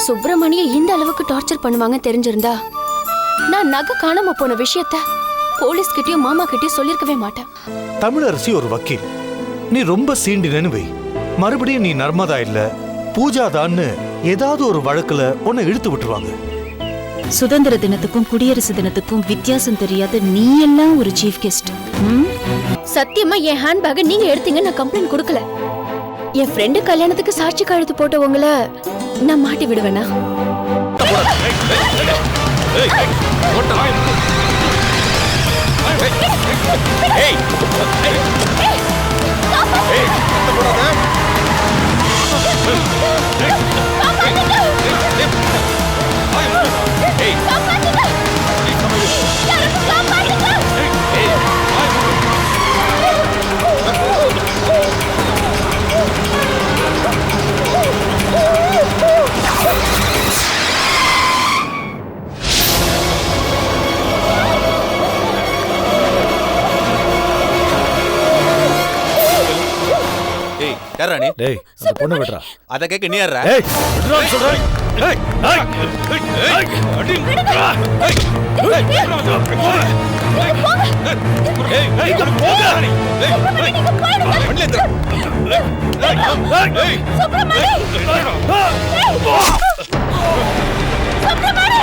சுப்பிரமணிய இந்த அளவுக்கு டார்ச்சர் பண்ணுவாங்க தெரிஞ்சிருந்தா நான் நகை காணாம போன விஷயத்த போலீஸ் கிட்டயும் மாமா கிட்டயும் சொல்லிருக்கவே மாட்டேன். தமிழரசி ஒரு வக்கீல், நீ ரொம்ப சீண்டினு வை, மறுபடியும் நீ நர்மதா இல்ல பூஜாதான்னு ஏதாவது ஒரு வழக்குல உன்னை இழுத்து விட்டுருவாங்க. சுதந்திர தினத்துக்கும் குடியரசு தினத்துக்கும் வித்தியாசம் தெரியாத நீ எல்லாம் ஒரு சீஃப் கெஸ்ட். சத்தியமா என் ஹேண்ட்பேக் நீங்க எடுத்தீங்க, நான் கம்ப்ளைண்ட் கொடுக்கல. என் ஃப்ரெண்டு கல்யாணத்துக்கு சாட்சி கழுத்து போட்டவங்கள நான் மாட்டி விடுவேனா? யாரானே? டேய், அந்த பொண்ணு விடுறா. அத கேக்க நீ யாரா? டேய், விடுறான்னு சொல்றேன். டேய், டேய். அடி. ஏய், ஏய், போங்க. டேய், பண்ணல. டேய். சுப்பிரமணி! சுப்பிரமணி!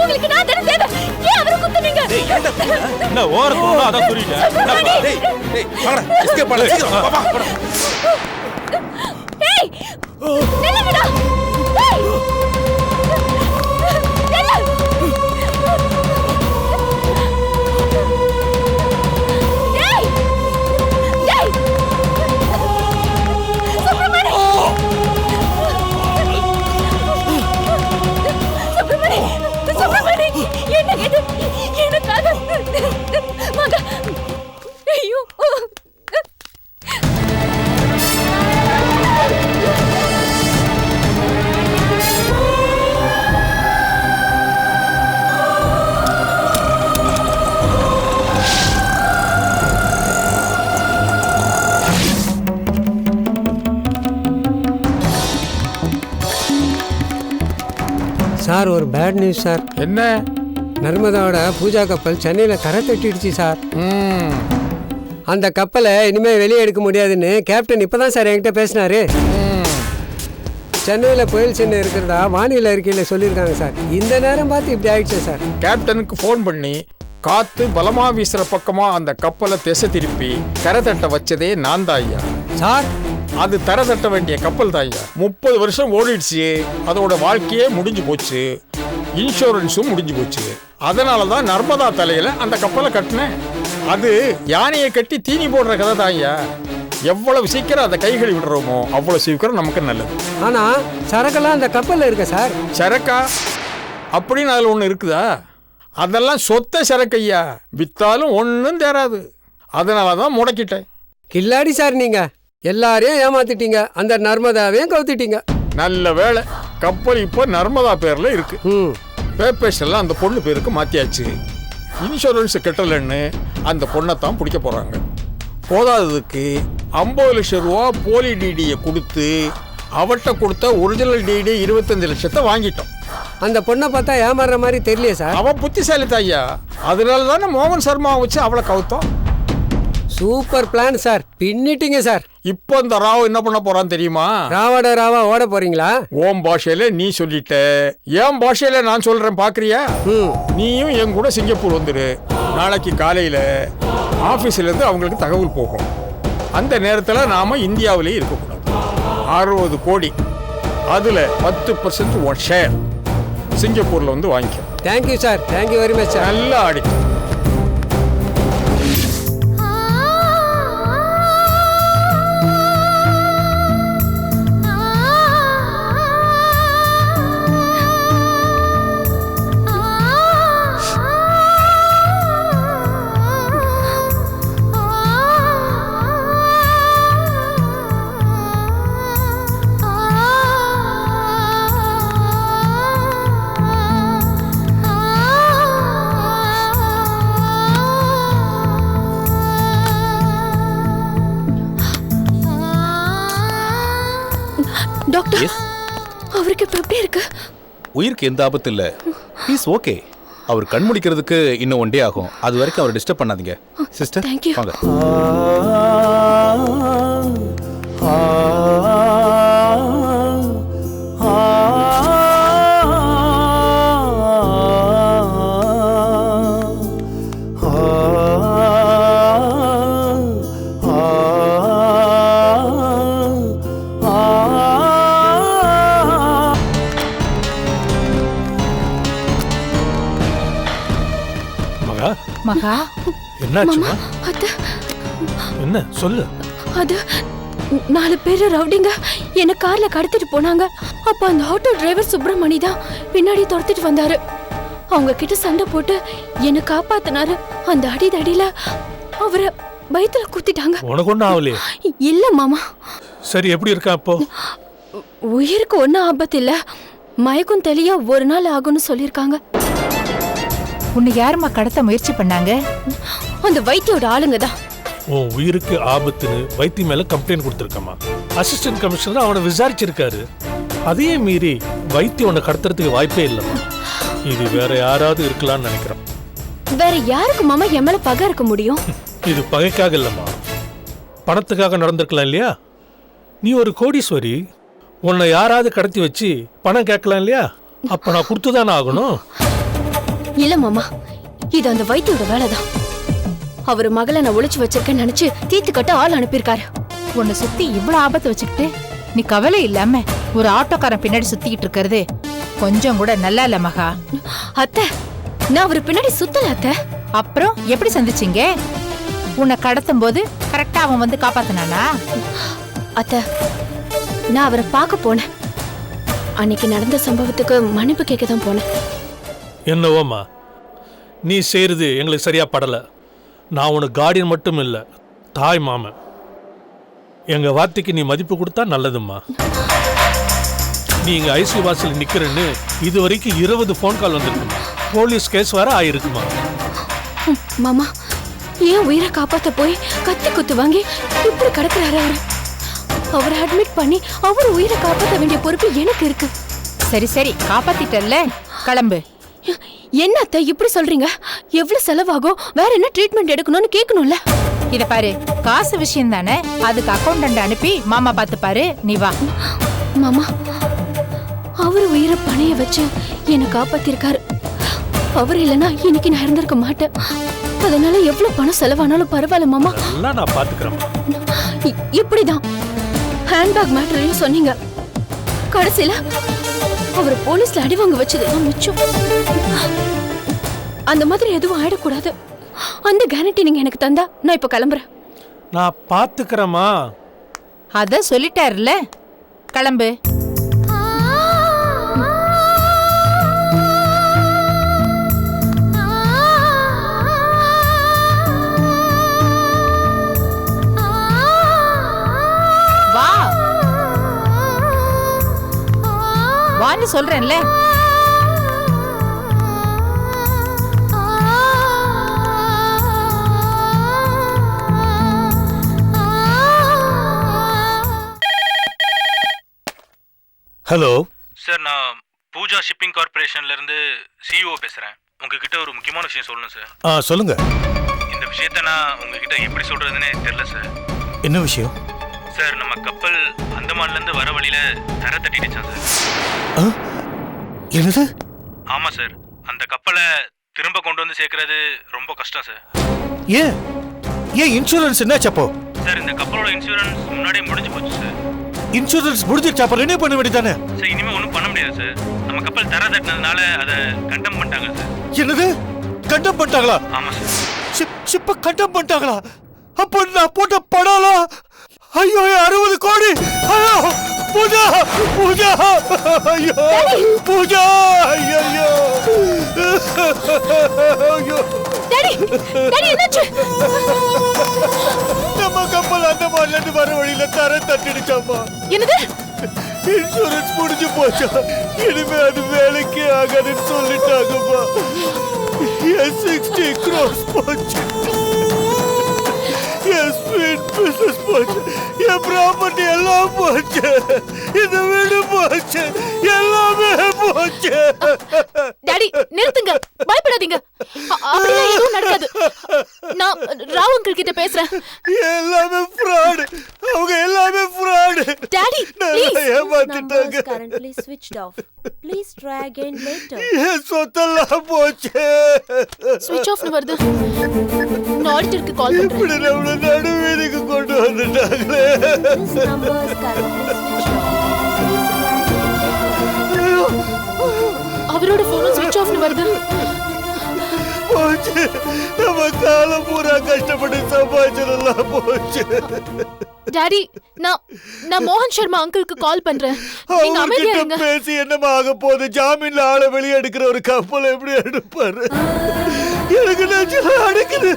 உங்களுக்கு நான் தான தேவை. ஏன் அவரை குத்துனீங்க? என்ன ஓரத்துல அத சொல்லிட்ட? டேய், டேய், வாடா, எஸ்கேப் பண்ணு. சீக்கிரம் வா, வா. ஏய்! நில்லுங்கடா. ஏய்! நில்லு. ஏய்! ஏய்! சுப்பிரமணி! சுப்பிரமணி! சுப்பிரமணி! என்ன இது? எனக்காக மகா. ஐயோ! சார், ஒரு பேட் நியூஸ் சார். என்ன? நர்மதாவோட பூஜா கப்பல் சென்னையில் கரை தட்டிடுச்சு சார். அந்த கப்பலை இனிமேல் வெளியே எடுக்க முடியாதுன்னு கேப்டன் இப்போ தான் சார் என்கிட்ட பேசினாரு. சென்னையில் புயல் சின்னம் இருக்கிறதா வானிலை அறிக்கையில் சொல்லியிருக்காங்க சார். இந்த நேரம் பார்த்து இப்படி ஆயிடுச்சு சார். கேப்டனுக்கு ஃபோன் பண்ணி காத்து பலமா வீசுற பக்கமா அந்த கப்பலை திசை திருப்பி கரை தட்ட வச்சதே நான் தான் ஐயா. சார், அது தர தட்ட வேண்டிய கப்பல் தான் ஐயா. 30 வருஷம் ஓடிடுச்சு, அதோட வாழ்க்கையே முடிஞ்சு போச்சு, இன்சூரன்ஸும் முடிஞ்சு போச்சு. அதனால தான் நர்மதா தலையில அந்த கப்பலை கட்டினேன். அது யானையை கட்டி தீனி போடுற கதை தான் ஐயா. எவ்வளவு சீக்கிரம் அந்த கைகளை விடுறோமோ அவ்வளவு சீக்கிரம் நமக்கு நல்லது. ஆனா சரக்கெல்லாம் அந்த கப்பல்ல இருக்கு சார். சரக்கா அப்படின்னு அதுல ஒண்ணு இருக்குதா? அதெல்லாம் சொத்த சரக்கு ஐயா, வித்தாலும் ஒன்னும் தேராது. அதனாலதான் முடக்கிட்டேன். கில்லாடி சார், நீங்க எல்லாரையும் ஏமாத்திட்டீங்க, அந்த நர்மதாவையும் கவுத்திட்டீங்க. நல்ல வேலை, கப்பல் இப்போ நர்மதா பேர்ல இருக்கு. பேப்பர்ஸ் எல்லாம் அந்த பொண்ணு பேருக்கு மாத்தியாச்சு. இன்சூரன்ஸ் கட்டலன்னு அந்த பொண்ணை தான் பிடிக்க போறாங்க. போதாததுக்கு 50 லட்சம் ரூபா போலி டிடியை கொடுத்து அவட்ட கொடுத்த ஒரிஜினல் டிடி 25 லட்சத்தை வாங்கிட்டோம். அந்த பொண்ணை பார்த்தா ஏமாறுற மாதிரி தெரியலையே சார். அவன் புத்திசாலி தாய்யா, அதனால தானே மோகன் சர்மா வச்சு அவளை கவுத்தோம். சூப்பர் பிளான் சார், பின்னிட்டீங்க சார். இப்போ இந்த ராவ் என்ன பண்ண போறான்னு தெரியுமா? ராவோட ராவா ஓட போறீங்களா? ஓம் பாஷையில நீ சொல்லிட்ட, என் பாஷையில நான் சொல்றேன், பாக்குறியா? நீயும் என் கூட சிங்கப்பூர் வந்துரு. நாளைக்கு காலையில ஆபீஸ்ல இருந்து அவங்களுக்கு தகவல் போகும். அந்த நேரத்தில் நாம இந்தியாவிலேயே இருக்கக்கூடாது. 60 கோடி, அதுல 10% ஒன் ஷேர் சிங்கப்பூர்ல வந்து வாங்கிக்க. Thank you sir, thank you very much sir. நல்லா ஆடிக்கும். டாக்டர் அவருக்கு இப்ப எப்படி இருக்கு? உயிருக்கு எந்த ஆபத்து இல்ல. Is okay. அவர் கண் முடிக்கிறதுக்கு இன்னும் 1 டே ஆகும். அது வரைக்கும் அவர் டிஸ்டர்ப் பண்ணாதீங்க. Sister Thank you. வாங்க. மகா என்னாச்சுமா? அத்தை, என்ன சொல்லு. அது 4 பேர் ரவுடிங்க என்ன கார்ல கடத்திட்டு போனாங்க. அப்ப அந்த ஆட்டோ டிரைவர் சுப்பிரமணி தான் பின்னாடி துரத்திட்டு வந்தாரு. அவங்க கிட்ட சண்டை போட்டு என்ன காப்பாத்தினாரு. அந்த அடிதடியில அவரை வயித்துல குத்திட்டாங்க. உனக்கு ஒன்றும் ஆகலையே? இல்ல மாமா, சரி, எப்படி இருக்கா அப்போ? உயிருக்கு ஒன்னும் ஆபத்து இல்ல. மயக்கம் தெளிய 1 நாள் ஆகும்னு சொல்லிருக்காங்க. உன்னை யாருமா கடத்த முயற்சி பண்ணாங்க? அந்த வைத்தியோட ஆளுங்க தான். உன் உயிருக்கு ஆபத்துன்னு வைத்திய மேல கம்ப்ளைண்ட் கொடுத்துருக்கமா. அசிஸ்டன்ட் கமிஷனர் அவனை விசாரிச்சிருக்காரு. அதையே மீறி வைத்தியம் உன்னை கடத்துறதுக்கு வாய்ப்பே இல்லைம்மா. இது வேற யாராவது இருக்கலாம்னு நினைக்கிறோம். வேற யாருக்கு மாமா என் மேல பகை இருக்க முடியும்? இது பகைக்காக இல்லைம்மா, பணத்துக்காக நடந்திருக்கலாம் இல்லையா? நீ ஒரு கோடீஸ்வரி, உன்னை யாராவது கடத்தி வச்சு பணம் கேட்கலாம் இல்லையா? அப்ப நான் கொடுத்துதானே ஆகணும். இல்ல மாமா, இது அந்த வைத்தியோட வேலைதான். அவர் மகளை நான் ஒளிச்சு வச்சிருக்கேன்னு நினைச்சு தீத்து கட்ட ஆள் அனுப்பியிருக்காரு. உன்னை சுத்தி இவ்வளவு ஆபத்து வச்சுக்கிட்டு நீ கவலை இல்லாம ஒரு ஆட்டோக்காரன் பின்னாடி சுத்திக்கிட்டு இருக்கிறது கொஞ்சம் கூட நல்லா இல்ல மகா. அத்தை, நான் அவர் பின்னாடி சுத்தல அத்தை. அப்புறம் எப்படி சந்திச்சீங்க? உன்னை கடத்தும் போது கரெக்டா அவன் வந்து காப்பாத்தினானா? அத்தை, நான் அவரை பார்க்க போனேன். அன்னைக்கு நடந்த சம்பவத்துக்கு மன்னிப்பு கேட்க தான் போனேன். என்னவோம்மா, நீ செய்யறது எங்களுக்கு சரியா படல. நான் உனக்கு கார்டியன் மட்டும் இல்லை, தாய் மாமன். எங்க வார்த்தைக்கு நீ மதிப்பு கொடுத்தா நல்லதும்மா. நீ இங்க ஐசி வாசல் நிக்கிறன்னு இது வரைக்கும் 20 ஃபோன் கால் வந்திருக்குமா. போலீஸ் கேஸ் வேற ஆயிருக்குமா. மாமா, ஏன் உயிரை காப்பாத்த போய் கத்தி குத்து வாங்கி இப்படி கிடக்குறாரு அவரு. அவரை அட்மிட் பண்ணி அவர் உயிரை காப்பாற்ற வேண்டிய பொறுப்பு எனக்கு இருக்கு. சரி சரி, காப்பாத்திட்டல்ல, கிளம்பு. என்ன அத்தை இப்படி சொல்றீங்க? எவ்வளவு செலவாகும், வேற என்ன ட்ரீட்மெண்ட் எடுக்கணும்னு கேட்கணும்ல. இத பாரு, காசு விஷயம் தானே, அதுக்கு அக்கௌண்டன்ட் அனுப்பி மாமா பார்த்து பாரு, நீ வா. மாமா, அவர் உயிரை பணைய வச்சு என்னை காப்பாத்திருக்காரு. அவர் இல்லைன்னா இன்னைக்கு நான் இருந்திருக்க மாட்டேன். அதனால எவ்வளவு பணம் செலவானாலும் பரவாயில்ல மாமா. எல்லாம் நான் பாத்துக்கிறேம்மா. இப்படிதான் ஹேண்ட்பேக் மேட்டரையும் சொன்னீங்க. கடைசியில அவர் போலீஸ்ல அடி வாங்க வச்சதுதான் மிச்சம். அந்த மாதிரி எதுவும் ஆயிடக்கூடாது. அந்த கேரண்டி நீங்க எனக்கு தந்தா நான் இப்ப கிளம்புறேன். நான் பாத்துக்கிறேம்மா. அத சொல்லிட்டாருல, கிளம்பு. வா வான்னு சொல்றேன்ல. ஹலோ சார், நான் பூஜா ஷிப்பிங் கார்பரேஷன்ல இருந்து சிஇஓ பேசுறேன். உங்ககிட்ட ஒரு முக்கியமான விஷயம் சொல்லணும் சார். சொல்லுங்க. இந்த விஷயத்த நான் உங்ககிட்ட எப்படி சொல்றதுன்னே தெரியல சார். என்ன விஷயம்? சார், நம்ம கப்பல் அந்தமான்ல இருந்து வர வழியில தரை தட்டிடுச்சான் சார். என்னது? ஆமா சார், அந்த கப்பலை திரும்ப கொண்டு வந்து சேர்க்கறது ரொம்ப கஷ்டம் சார். ஏன் ஏன் இன்சூரன்ஸ் என்னாச்சப்போ? சார், இந்த கப்பலோட இன்சூரன்ஸ் முன்னாடியே முடிஞ்சு போச்சு சார். இன்சூரன்ஸ் முடிஞ்சிருச்சா? அப்ப ரெனியூ பண்ண வேண்டியதானே? சார், இனிமே ஒன்றும் பண்ண முடியாது சார். நம்ம கப்பல் தரை தட்டினதுனால அதை கண்டம் பண்ணிட்டாங்க சார். என்னது? கண்டம் பண்ணிட்டாங்களா? ஆமா சார். ஷிப்ப கண்டம் பண்ணிட்டாங்களா? அப்ப நான் போட்ட படாலா? ஐயோ, 60 கோடி! ஐயோ பூஜா, பூஜா, ஐயோ பூஜா, ஐயோ ஐயோ. டாடி, டாடி என்னாச்சு? நம்ம கப்பல் அந்தமான்ல இருந்து வர வழியில தரை தட்டிடுச்சாமா. என்னது? இன்சூரன்ஸ் முடிஞ்சு போச்சா? இனிமே அது வேலைக்கே ஆகாதுன்னு சொல்லிட்டாங்கம்மா. 60 crores போச்சு. என் ஸ்வீட் பிசினஸ் போச்சு, என் ப்ராப்பர்ட்டி எல்லாம் போச்சு, இந்த வீடு போச்சு, எல்லாமே போச்சு. டாடி நிறுத்துங்க, பயப்படாதீங்க. அப்படிலாம் எதுவும் நடக்காது. நான் ராவ் அங்கிள் கிட்ட பேசுறேன். எல்லாமே ஃப்ராடு, அவங்க எல்லாமே ஃப்ராடு. டாடி ஏமாத்திட்டாங்க. currently switched off. Please try again later. என் சொத்தெல்லாம் போச்சு. ஸ்விட்ச் ஆஃப்னு வருது. நான் ஆடிட்டருக்கு கால் பண்றேன். இப்படி நம்மள நடுவீதிக்கு கொண்டு வந்துட்டாங்களே. This number is currently switched off. Please try again later. அவரோட போனும் ஸ்விட்ச் ஆஃப்னு வருது. போச்சு, நம்ம காலம் பூரா கஷ்டப்பட்டு சம்பாதிச்சதெல்லாம் போச்சு. டாடி நான் மோகன் சர்மா அங்கிளுக்கு கால் பண்றேன். நீங்க அமைதியா இருங்க. அவர்கிட்ட பேசி என்னமா ஆக போகுது? ஜாமீன்ல ஆளை வெளியே எடுக்கிற ஒரு கப்பல் எப்படி எடுப்பாரு? எனக்கு நெஞ்சில அடிக்குது.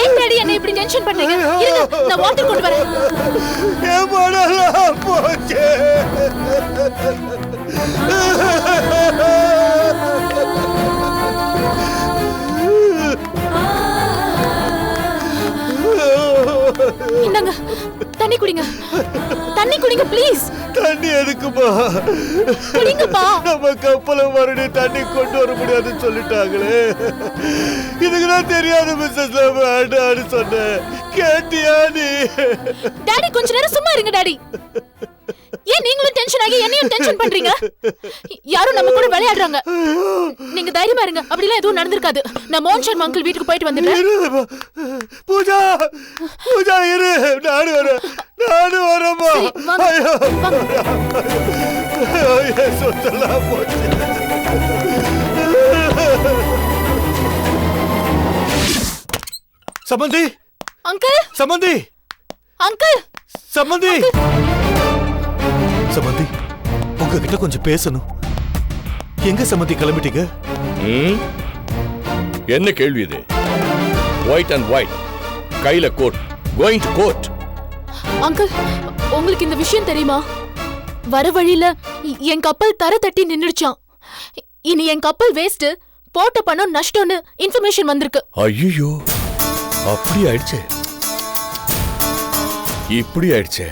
ஏன் டாடி என்ன இப்படி டென்ஷன் பண்றீங்க? இருங்க, நான் வாட்டர் கொண்டு வரேன். என் மனெல்லாம் போச்சு. இந்தாங்க, தண்ணி குடிங்க. தண்ணி குடிங்க ப்ளீஸ். தண்ணி எதுக்குமா? குடிங்கப்பா. நம்ம கப்பலை மறுபடியும் தண்ணி கொண்டு வர முடியாதுன்னு சொல்லிட்டாங்களே. இதுக்குதான் தெரியாத பிசினஸ்ல வேண்டான்னு சொன்னேன். கேட்டியா நீ? டாடி கொஞ்ச நேரம் சும்மா இருங்க டாடி. ஏன் நீங்களும் டென்ஷன் ஆகி என்னையும் டென்ஷன் பண்றீங்க? யாரும் நம்ம கூட விளையாடுறாங்க. நீங்க தைரியமா இருங்க, அப்படிலாம் எதுவும் நடந்திருக்காது. நான் மோகன் சர்மா அங்கிள் வீட்டுக்கு போயிட்டு வந்துடுறேன். பூஜா, பூஜா இரு, நானு வரேம்மா. ஐயோ, என் சொத்தெல்லாம் போச்சு. சமந்தி, அங்கிள், சமந்தி, அங்கிள், சமந்தி, சமந்தி, உங்ககிட்ட கொஞ்சம் பேசணும். எங்க சமந்தி கிளம்பிட்டீங்க? என்ன கேள்வி இது? ஒயிட் அண்ட் ஒயிட், கையில coat, going to court. Uncle, உங்களுக்கு இந்த விஷயம் தெரியுமா? வர வழியில என் கப்பல் தர தட்டி நின்னுடுச்சான். இனி என் கப்பல் வேஸ்ட், போட்ட பணம் நஷ்டம்னு இன்ஃபர்மேஷன் வந்திருக்கு. ஐயோ, அப்படி ஆயிடுச்சே, இப்படி ஆயிடுச்சே.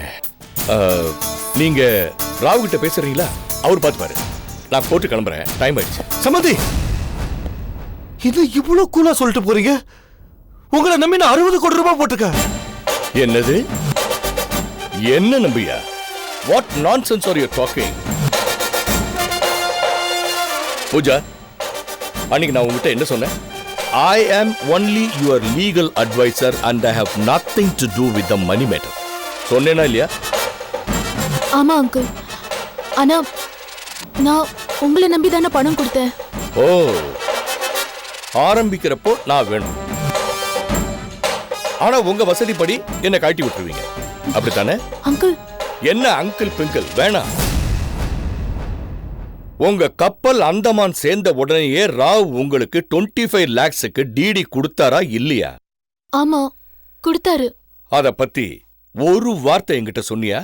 நீங்க ராவ் கிட்ட பேசுறீங்களா? அவர் பார்த்துப்பாரு. நான் போட்டு கிளம்புறேன், டைம் ஆயிடுச்சு. சமந்தி, இது இவ்வளவு கூலா சொல்லிட்டு போறீங்க? உங்களை நம்பி நான் 60 கோடி ரூபாய் போட்டுக்க. என்னது? என்ன நம்பியா? What nonsense are you talking? Pooja, அன்னைக்கு நான் உங்ககிட்ட என்ன சொன்னேன்? I am only your legal advisor and I have nothing to do with the money matter. சொன்னேனா இல்லையா? ஆமா அங்கிள், ஆனா நான் உங்களை நம்பி தானே பணம் கொடுத்தேன். ஓ, ஆரம்பிக்கிறப்போ நான் வேணும், ஆனா உங்க வசதிப்படி என்ன காட்டி விட்டுருவீங்க, அப்படித்தானே? அங்கிள், என்ன அங்கிள் பிங்கிள் வேணாம். உங்க கப்பல் அந்தமான் சேர்ந்த உடனேயே ராவ் உங்களுக்கு 25 lakhsக்கு டிடி கொடுத்தாரா இல்லையா? ஆமா, கொடுத்தாரு. அத பத்தி ஒரு வார்த்தை என்கிட்ட சொன்னியா?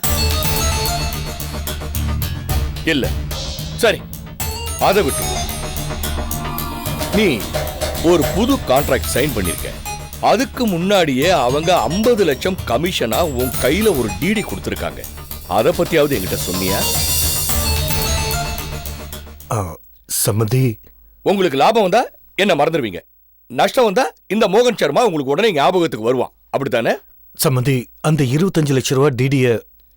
இல்ல. சரி, அதை விட்டு நீ ஒரு புது கான்ட்ராக்ட் சைன் பண்ணிருக்க. அதுக்கு முன்னாடியே அவங்க 50 லட்சம் கமிஷனா உன் கையில ஒரு டிடி கொடுத்திருக்காங்க. அத பத்தியாவது என்கிட்ட சொன்னியா? சம்மந்தி, உங்களுக்கு லாபம் வந்தா என்ன மறந்துடுவீங்க, நஷ்டம் வந்தா இந்த மோகன் சர்மா உங்களுக்கு உடனே ஞாபகத்துக்கு வருவான், அப்படித்தானே? சம்மந்தி, அந்த 25 லட்சம் ரூபாய் டிடிய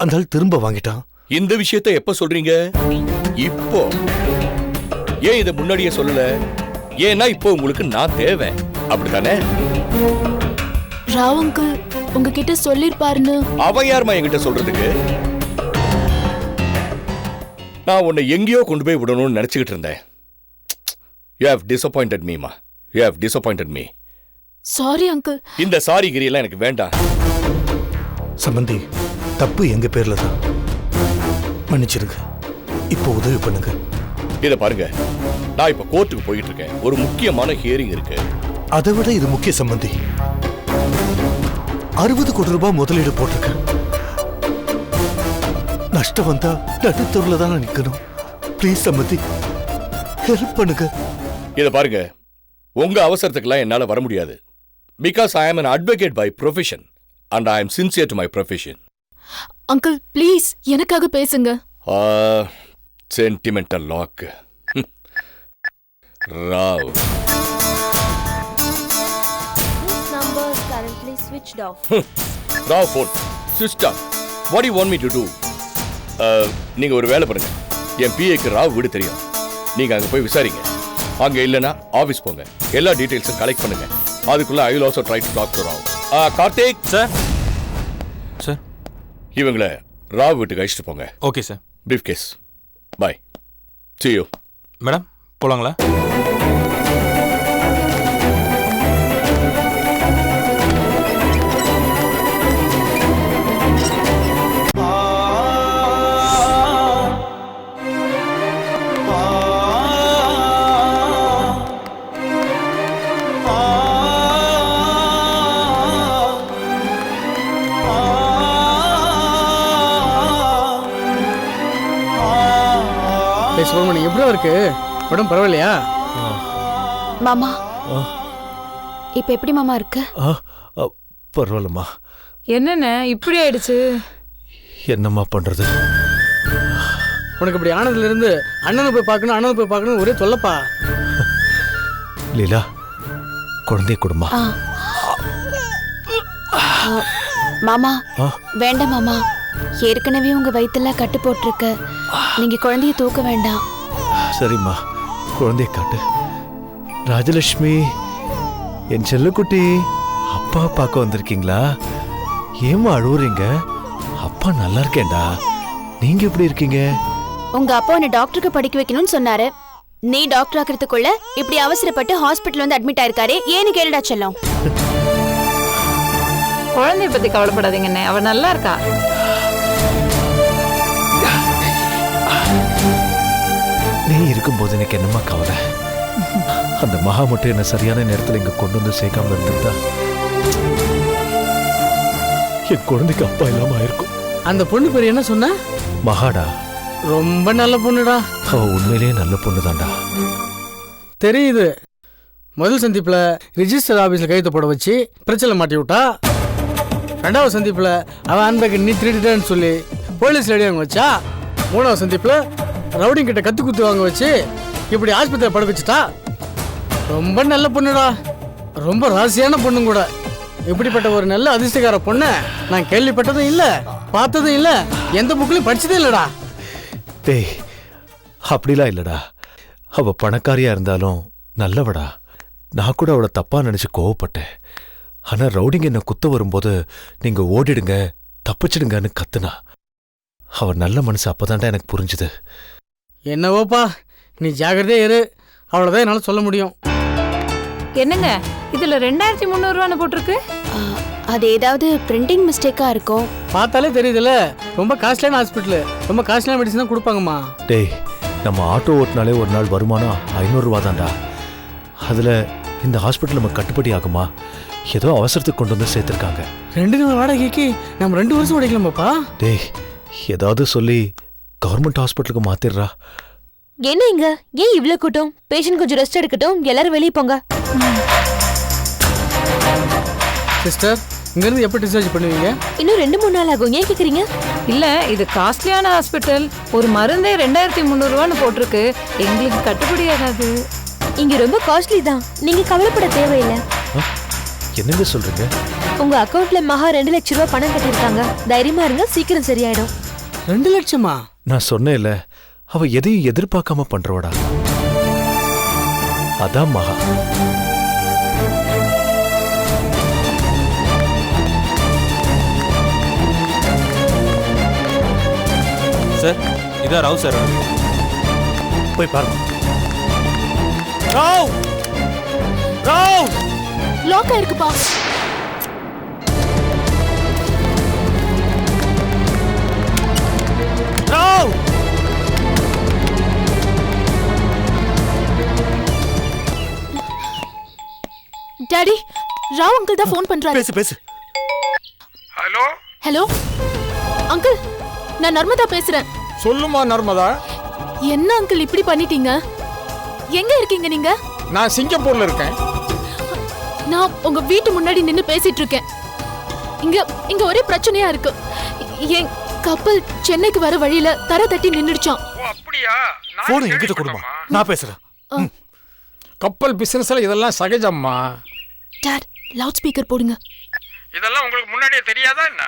அந்த ஆள் திரும்ப வாங்கிட்டான். இந்த விஷயத்தை எப்ப சொல்றீங்க? இப்போ. ஏன் இதை முன்னாடியே சொல்லல? ஏன்னா இப்போ உங்களுக்கு நான் தேவை, அப்படித்தானே? ராவ் அங்கிள் உங்ககிட்ட சொல்லிருப்பாருன்னு. அவன் யாருமா என்கிட்ட சொல்றதுக்கு? நான் உன்னை எங்கேயோ கொண்டு போய் விடணும்னு நினைச்சுக்கிட்டு இருந்தேன். You have disappointed me, ma. You have disappointed me. Sorry uncle. இந்த சாரி கிரியெல்லாம் எனக்கு வேண்டாம். சம்பந்தி, தப்பு எங்க பேர்ல தான். மன்னிச்சிருங்க. இப்போ உதவி பண்ணுங்க. இத பாருங்க, நான் இப்ப கோர்ட்டுக்கு போயிட்டு இருக்கேன். ஒரு முக்கியமான ஹியரிங் இருக்கு. அதை விட இது முக்கிய சம்பந்தி. 60 கோடி ரூபாய் முதலீடு போட்டிருக்கேன். நஷ்டம் வந்தா நடுத்தூர்ல தான் நிக்கணும். ப்ளீஸ் சம்பந்தி, ஹெல்ப் பண்ணுங்க. இத பாருங்க, உங்க அவசரத்துக்கெல்லாம் என்னால வர முடியாது. பிகாஸ் ஐ ஆம் an advocate by profession and I am sincere to my profession. Uncle please எனக்காக பேசுங்க. Sentimental lock. Rao. This number is currently switched off. Rao phone. Sister, what do you want me to do? நீங்க ஒரு வேலை பண்ணுங்க. என் பிஏக்கு ராவ் வீடு தெரியும். நீங்க அங்க போய் விசாரிங்க. அங்க இல்லனா ஆபீஸ் போங்க. எல்லா டீடைல்ஸும் கலெக்ட் பண்ணுங்க. அதுக்குள்ள I will also try to talk to Rao. Karthik sir. Sir. இவங்கள ராவ் வீட்டுக்கு அழைச்சிட்டு போங்க. Okay sir. Briefcase. Bye. See you. Madam போலாங்களா? சுப்பிரமணியம் எப்படி இருக்கு? உடம்பு பரவாயில்லையா? மாமா இப்ப எப்படி மாமா இருக்கு? பரவாயில்லம்மா. என்னென்ன இப்படி ஆயிடுச்சு? என்னம்மா பண்றது? உனக்கு இப்படி ஆனதுல இருந்து அண்ணனை போய் பார்க்கணும் ஒரே சொல்லப்பா. லீலா குழந்தை கொடுமா. மாமா வேண்டாம் மாமா, ஏற்கனவே உங்க வயித்துல கட்டு போட்டிருக்கு. நீங்க குழந்தைய தூக்க வேண்டாம். சரிம்மா, குழந்தைய காட்டு. ராஜலட்சுமி, என் செல்லக்குட்டி, அப்பா பார்க்க வந்திருக்கீங்களா? ஏமா அழுவுறீங்க? அப்பா நல்லா இருக்கேன்டா. நீங்க எப்படி இருக்கீங்க? உங்க அப்பா உன்னை டாக்டருக்கு படிக்க வைக்கணும்னு சொன்னாரு. நீ டாக்டர் ஆக்கிறதுக்குள்ள இப்படி அவசரப்பட்டு ஹாஸ்பிட்டல் வந்து அட்மிட் ஆயிருக்காரு. ஏன்னு கேளுடா செல்லம். குழந்தைய பத்தி கவலைப்படாதீங்கண்ணே, அவ நல்லா இருக்கா. நீ இருக்கும்போது எனக்கு என்னம்மா கவலை? அந்த மகா மட்டும் என்ன சரியான நேரத்தில் இங்க கொண்டு வந்து சேர்க்காம இருந்திருந்தா என் குழந்தைக்கு அப்பா இல்லாம ஆயிருக்கும். அந்த பொண்ணு பேர் என்ன சொன்ன? மகாடா. ரொம்ப நல்ல பொண்ணுடா. அவ உண்மையிலேயே நல்ல பொண்ணுதான்டா. தெரியுது. முதல் சந்திப்புல ரிஜிஸ்டர் ஆபீஸ்ல கையெழுத்து போட வச்சு பிரச்சனை மாட்டி விட்டா. ரெண்டாவது சந்திப்புல அவன் அன்பை நீ திருடிட்டேன்னு சொல்லி போலீஸ் ரெடி வாங்க வச்சா. மூணாவது சந்திப்புல ரவுடிங் கிட்ட கத்து குத்து வாங்க வச்சு இப்படி ஆஸ்பத்திரியில் பட வச்சுட்டா. ரொம்ப நல்ல பொண்ணுடா, ரொம்ப ராசியான பொண்ணு கூட. இப்படிப்பட்ட ஒரு நல்ல அதிர்ஷ்டக்கார பொண்ணை நான் கேள்விப்பட்டதும் இல்லை, பார்த்ததும் இல்லை, எந்த புக்லையும் படிச்சதே இல்லடா. டேய், அப்படிலாம் இல்லடா. அவ பணக்காரியா இருந்தாலும் நல்லவடா. நான் கூட அவளை தப்பா நினைச்சு கோவப்பட்டேன். ஆனா ரவுடிங்க என்ன குத்த வரும்போது நீங்க ஓடிடுங்க, தப்பிச்சிடுங்கன்னு கத்துனா. அவ நல்ல மனசு அப்பதான்டா எனக்கு புரிஞ்சுது. என்னவோப்பா, நீ ஜாகிரதையா இரு, அவ்வளோதான் என்னால் சொல்ல முடியும். என்னங்க இதுல 2300 ரூபான்னு போட்டிருக்கு? அது ஏதாவது பிரிண்டிங் மிஸ்டேக்கா இருக்கும். பார்த்தாலே தெரியுதுல்ல, ரொம்ப காஸ்ட்லியான ஹாஸ்பிட்டலு, ரொம்ப காஸ்ட்லியான மெடிசன் தான் கொடுப்பாங்கம்மா. டேய், நம்ம ஆட்டோ ஓட்டினாலே ஒரு நாள் வருமானம் 500 ரூபா தான்டா. அதுல இந்த ஹாஸ்பிட்டல் நம்ம கட்டுப்படி ஆகுமா? ஏதோ அவசரத்துக்கு கொண்டு வந்து சேர்த்திருக்காங்க. 2 நாள் வாடகைக்கு நம்ம 2 வருஷம் உடைக்கலாமாப்பா? டேய், ஏதாவது சொல்லி கவர்மெண்ட் ஹாஸ்பிட்டலுக்கு மாத்திடுறா. என்ன இங்க ஏன் இவ்ளோ கூட்டம்? பேஷண்ட் கொஞ்சம் ரெஸ்ட் எடுக்கட்டும், எல்லாரும் வெளியே போங்க. சிஸ்டர், இங்க இருந்து எப்ப டிஸ்சார்ஜ் பண்ணுவீங்க? இன்னும் 2-3 நாள் ஆகும். ஏன் கேக்குறீங்க? இல்ல, இது காஸ்ட்லியான ஹாஸ்பிட்டல். ஒரு மருந்தே 2300 ரூபான்னு போட்டிருக்கு. எங்களுக்கு கட்டுப்படி ஆகாது. இங்க ரொம்ப காஸ்ட்லி தான், நீங்க கவலைப்பட தேவையில்லை. என்னங்க சொல்றீங்க? உங்க அக்கவுண்ட்ல மகா 2 லட்சம் ரூபாய் பணம் கட்டிருக்காங்க. தைரியமா இருங்க, சீக்கிரம் சரியாயிடும். 2 லட்சமா? நான் சொன்னேன்ல, அவ எதையும் எதிர்பார்க்காம பண்றவடா. அதான் மகா. சார், இதான் ராவ் சார். போய் பாருங்க. ராவ்! ராவ்! லாக் ஆயிருக்குப்பா. ராவ்! டாடி, ராவ் அங்கிள் தான் ஃபோன் பண்றாரு. பேசு பேசு. ஹலோ ஹலோ அங்கிள், நான் நர்மதா பேசுறேன். சொல்லுமா நர்மதா. என்ன அங்கிள் இப்படி பண்ணிட்டீங்க? எங்க இருக்கீங்க நீங்க? நான் சிங்கப்பூர்ல இருக்கேன். நான் உங்க வீட்டு முன்னாடி நின்னு பேசிட்டு இருக்கேன். இங்க இங்க ஒரே பிரச்சனையா இருக்கு. என் கப்பல் சென்னைக்கு வர வழியில தர தட்டி நின்னுடுச்சான். அப்படியா? போன் என்கிட்ட கொடுமா, நான் பேசுறேன். கப்பல் பிசினஸ்ல இதெல்லாம் சகஜம்மா. டாட், லவுட் ஸ்பீக்கர் போடுங்க. இதெல்லாம் உங்களுக்கு முன்னாடியே தெரியாதா என்ன?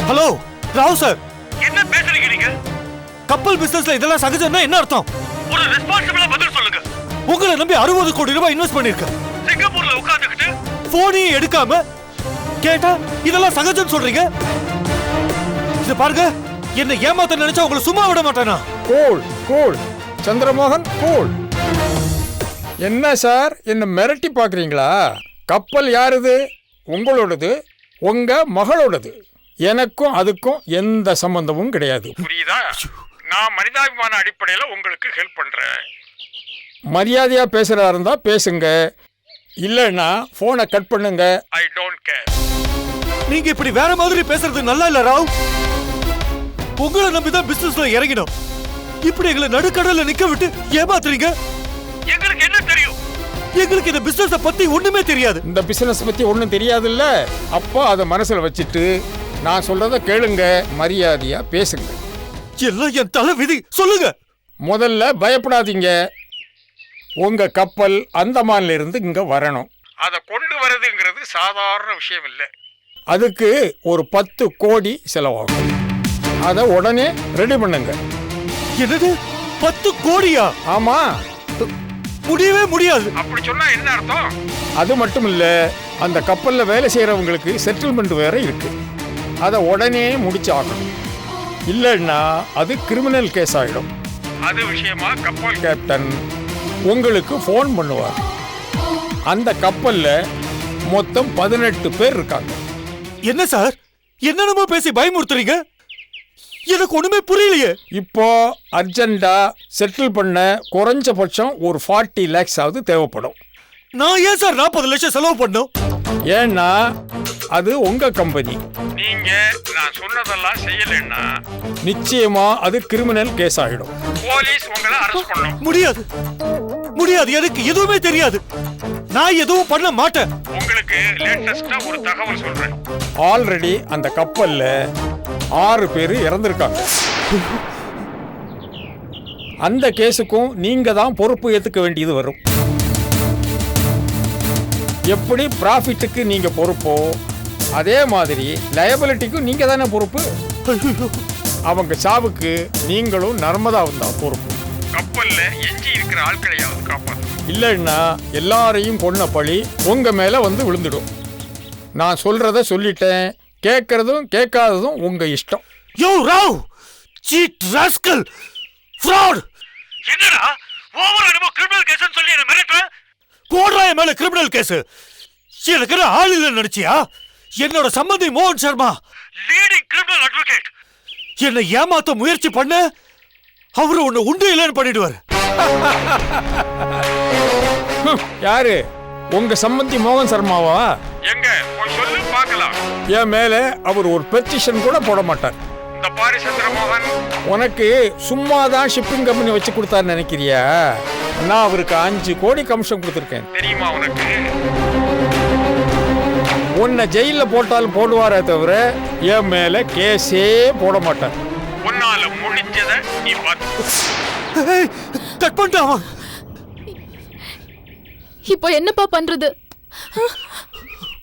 ஹலோ ராவ் சார், என்ன பேசுறீங்க நீங்க? கப்பல் பிசினஸ்ல இதெல்லாம் சகஜம்னா என்ன அர்த்தம்? ஒரு ரெஸ்பான்சிபிளா பதில் சொல்லுங்க. உங்களை நம்பி 60 கோடி ரூபாய் இன்வெஸ்ட் பண்ணிருக்கேன். சிங்கப்பூர்ல உட்கார்ந்துக்கிட்டு போனையும் எடுக்காம கேட்டா இதெல்லாம் சகஜம் சொல்றீங்க. இது பாருங்க, என்ன ஏமாத்த நினைச்சா உங்களை சும்மா விட மாட்டேனா? Cool cool Chandramohan cool. என்ன சார், என்ன மிரட்டி பாக்குறீங்களா? கப்பல் யாருது? உங்களோடது, உங்க மகளோடது. எனக்கும் அதுக்கும் எந்த சம்பந்தமும் கிடையாது. புரியுதா? நான் மனிதாபிமான அடிப்படையில உங்களுக்கு ஹெல்ப் பண்றேன். மரியாதையா பேசுறதா இருந்தா பேசுங்க, இல்லைன்னா போனை கட் பண்ணுங்க. I don't care. நீங்க இப்படி வேற மாதிரி பேசுறது நல்லா இல்ல ராவ். உங்களை நம்பிதான் பிசினஸ்ல இறங்கினோம். இப்படி எங்களை நடுக்கடல்ல நிக்க விட்டு ஏமாத்துறீங்க. எங்களுக்கு என்ன தெரியும்? எங்களுக்கு இந்த பிசினஸ் பத்தி ஒண்ணுமே தெரியாது. இந்த பிசினஸ் பத்தி ஒண்ணும் தெரியாது இல்ல? அப்போ அதை மனசுல வச்சுட்டு நான் சொல்றத கேளுங்க, மரியாதையா பேசுங்க. எல்லாம் என் தலை விதி. சொல்லுங்க. முதல்ல பயப்படாதீங்க. உங்க கப்பல் அந்தமான்ல இருந்து இங்க வரணும். அதை கொண்டு வரதுங்கிறது சாதாரண விஷயம் இல்லை. அதுக்கு ஒரு 10 கோடி செலவாகும். அதை உடனே ரெடி பண்ணுங்க. என்னது 10 கோடியா? ஆமா, முடியவே முடியாது. அப்படி சொன்னா என்ன அர்த்தம்? அது மட்டும் இல்ல, அந்த கப்பல்ல வேலை செய்யறவங்களுக்கு செட்டில்மெண்ட் வேற இருக்கு. அதை உடனே முடிச்சு ஆகணும். இல்லைன்னா அது கிரிமினல் கேஸ் ஆயிடும். அது விஷயமா கப்பல் கேப்டன் உங்களுக்கு ஃபோன் பண்ணுவார். அந்த கப்பல்ல மொத்தம் 18 பேர் இருக்காங்க. என்ன சார், என்னென்னமோ பேசி பயமுறுத்துறீங்க? எனக்கு ஒண்ணுமே புரியலையே. இப்போ அர்ஜென்டா செட்டில் பண்ண குறைஞ்சபட்சம் ஒரு 40 lakhs ஆவது தேவைப்படும். நான் ஏன் சார் 40 லட்சம் செலவு பண்ணும்? ஏன்னா அது உங்க கம்பெனி. நீங்க நான் சொன்னதெல்லாம் செய்யலைன்னா நிச்சயமா அது கிரிமினல் கேஸ் ஆகிடும். போலீஸ் உங்களை அரெஸ்ட் பண்ணும். முடியாது முடியாது, எனக்கு எதுவுமே தெரியாது. நான் எதுவும் பண்ண மாட்டேன். உங்களுக்கு லேட்டஸ்டா ஒரு தகவல் சொல்றேன். ஆல்ரெடி அந்த கப்பல்ல 6 பேர் இறந்திருக்காங்க. அந்த கேஸுக்கும் நீங்க தான் பொறுப்பு ஏத்துக்க வேண்டியது வரும். எப்படி ப்ராஃபிட்டுக்கு நீங்க பொறுப்போ அதே மாதிரி லயபிலிட்டிக்கும் நீங்க தானே பொறுப்பு. அவங்க சாவுக்கு நீங்களும் நர்மதாவும் தான் பொறுப்பு. கப்பல்ல எஞ்சி இருக்கிற ஆட்களையாவது காப்பாற்று. இல்லைன்னா எல்லாரையும் கொன்ன பழி உங்க மேல வந்து விழுந்துடும். நான் சொல்றத சொல்லிட்டேன். கேட்கறதும் கேட்காததும் உங்க இஷ்டம். யோ ராவ், சீட் ராஸ்கல், ஃப்ராட். என்னடா ஓவர் என்னமோ கிரிமினல் கேஸ்னு சொல்லி என்ன மிரட்டுற? கோட்ராய மேல கிரிமினல் கேஸ். எனக்கு ஆள் இல்ல நினைச்சியா? என்னோட சம்பந்தி மோகன் சர்மா, லீடிங் கிரிமினல் அட்வொகேட். என்னை ஏமாத்த முயற்சி பண்ண அவரு உன்னை உண்டு இல்லைன்னு பண்ணிடுவாரு. யாரு? உங்க சம்பந்தி மோகன் சர்மாவா? எங்க போய் சொல்லு பார்க்கலாம். என் மேல அவர் ஒரு பெட்டிஷன் கூட போட மாட்டார். இந்த பாரி சந்திரமோகன் உனக்கு சும்மாதான் ஷிப்பிங் கம்பெனி வச்சு கொடுத்தாரு நினைக்கிறியா? நான் அவருக்கு 5 கோடி கமிஷன் கொடுத்துருக்கேன். தெரியுமா உனக்கு? உன்னை ஜெயில போட்டாலும் போடுவாரே தவிர என் மேல கேஸே போட மாட்டார். உன்னால முடிஞ்சத நீ பார்த்து கட் பண்ணிட்டாமா. இப்போ என்னப்பா பண்றது?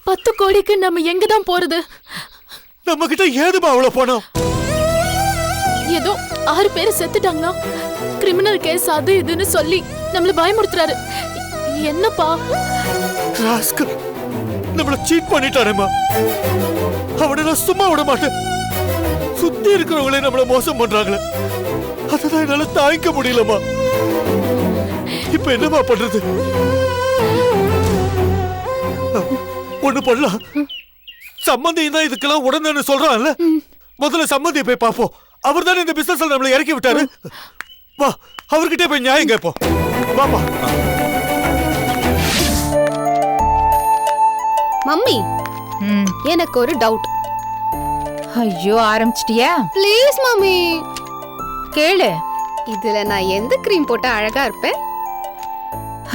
10 கோடிக்கு நம்ம எங்க தான் போறது? நம்ம கிட்ட ஏதுமா அவ்வளவு பணம்? ஏதோ 6 பேர் செத்துட்டாங்களா, கிரிமினல் கேஸ் அது இதுன்னு சொல்லி நம்மள பயமுறுத்துறாரு. என்னப்பா? ராஸ்கல் நம்மள சீட் பண்ணிட்டானேமா. அவனை நான் சும்மா விட மாட்டேன். சுத்தி இருக்கிறவங்களே நம்மள மோசம் பண்றாங்களே, அததான் என்னால தாங்கிக்க முடியலமா. இப்ப என்னமா பண்றது? ஒண்ணு பண்ணலாம். சம்பந்தி தான் இதுக்கெல்லாம் உடனே சொல்றான்ல, முதல்ல சம்பந்தியை போய் பார்ப்போம். அவர் தானே இந்த பிசினஸ்ல நம்மளை இறக்கி விட்டாரு. வா, அவர்கிட்ட போய் நியாயம் கேட்போம். வாப்பா. மம்மி, எனக்கு ஒரு டவுட். ஐயோ, ஆரம்பிச்சிட்டியா? ப்ளீஸ் மம்மி கேளு. இதுல நான் எந்த கிரீம் போட்டா அழகா இருப்பேன்?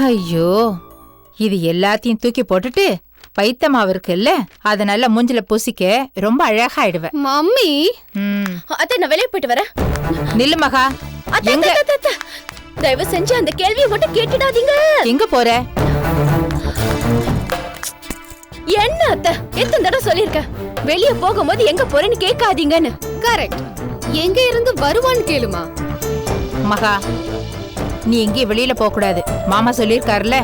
ஐயோ, இது எல்லாத்தையும் தூக்கி போட்டுட்டு பைத்தமாவு இருக்குல்ல அத நல்லா மூஞ்சில பூசிக்க ரொம்ப அழகாயிடுவேன். மம்மி அத்தை நான் வெளியே போயிட்டு வரேன். நில்லு மகா. எங்க தயவு செஞ்சு அந்த கேள்வியை மட்டும் கேட்டுடாதீங்க. எங்க போற? என்ன அத்தை எத்தனை தடவை சொல்லிருக்க வெளியே போகும்போது எங்க போறேன்னு கேட்காதீங்கன்னு. கரெக்ட். எங்க இருந்து வருவான்னு கேளுமா. மகா நீ எங்கேயும் வெளியில போக கூடாது. மாமா சொல்லிருக்காருல.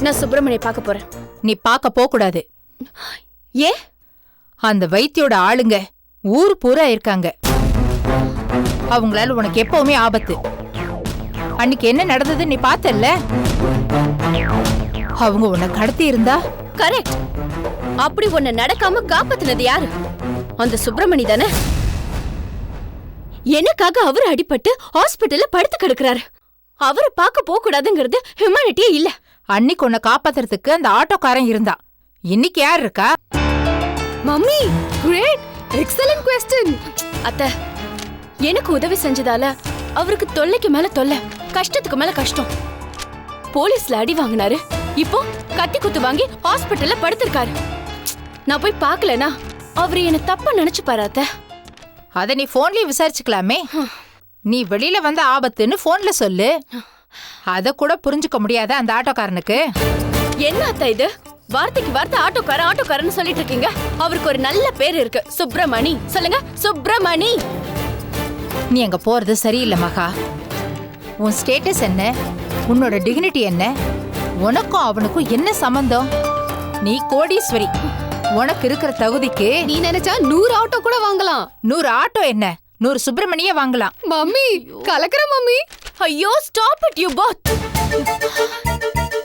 நான் சுப்பிரமணிய பார்க்க போறேன். நீ பார்க்க போக கூடாது. ஏ? அந்த வைத்தியோட ஆளுங்க ஊர் பூரா இருக்காங்க. அவங்களால உனக்கு எப்பவுமே ஆபத்து. அன்னைக்கு என்ன நடந்தது நீ பார்த்தல்ல? அவங்க உன்னை கடத்தி இருந்தா? கரெக்ட். அப்படி ஒண்ணு நடக்காம காப்பாத்தினது யாரு? அந்த சுப்பிரமணி தானே. எனக்காக அவரு அடிபட்டு ஹாஸ்பிட்டல்ல படுத்து கிடக்குறாரு. அவரை பார்க்க போக கூடாதுங்கிறது ஹியூமனிட்டியே இல்ல. அன்னைக்கு உன்னை காப்பாத்துறதுக்கு அந்த ஆட்டோக்காரன் இருந்தா. இன்னைக்கு யார் இருக்கா? Mummy great excellent question. அத்தை எனக்கு உதவி செஞ்சதால அவருக்கு தொல்லைக்கு மேல தொல்லை, கஷ்டத்துக்கு மேல கஷ்டம். போலீஸ்ல அடி வாங்கினாரு. இப்போ கத்தி குத்து வாங்கி ஹாஸ்பிட்டல்ல படுத்திருக்காரு. நான் போய் பார்க்கலனா அவரு என்ன தப்பா நினைச்சு பாராத்த. அத நீ போன்லயே விசாரிச்சுக்கலாமே. நீ வெளியில வந்த ஆபத்துன்னு போன்ல சொல்லு. அத கூட புரிஞ்சுக்க முடியாத அந்த ஆட்டோக்காரனுக்கு. என்ன அத்தை இது? வார்த்தைக்கு வார்த்தை ஆட்டோக்காரன்னு சொல்லிட்டு இருக்கீங்க. அவருக்கு ஒரு நல்ல பேர் இருக்கு, சுப்பிரமணி. சொல்லுங்க சுப்பிரமணி. நீ அங்க போறது சரியில்லை மகா. உன் ஸ்டேட்டஸ் என்ன? உன்னோட டிக்னிட்டி என்ன? உனக்கும் அவனுக்கும் என்ன சம்பந்தம்? நீ கோடீஸ்வரி. உனக்கு இருக்கிற தகுதிக்கு நீ நினைச்சா 100 ஆட்டோ கூட வாங்கலாம். 100 ஆட்டோ என்ன, 100 சுப்பிரமணிய வாங்கலாம். மம்மி கலக்கற மம்மி. ஐயோ ஸ்டாப் இட் யூ போத்.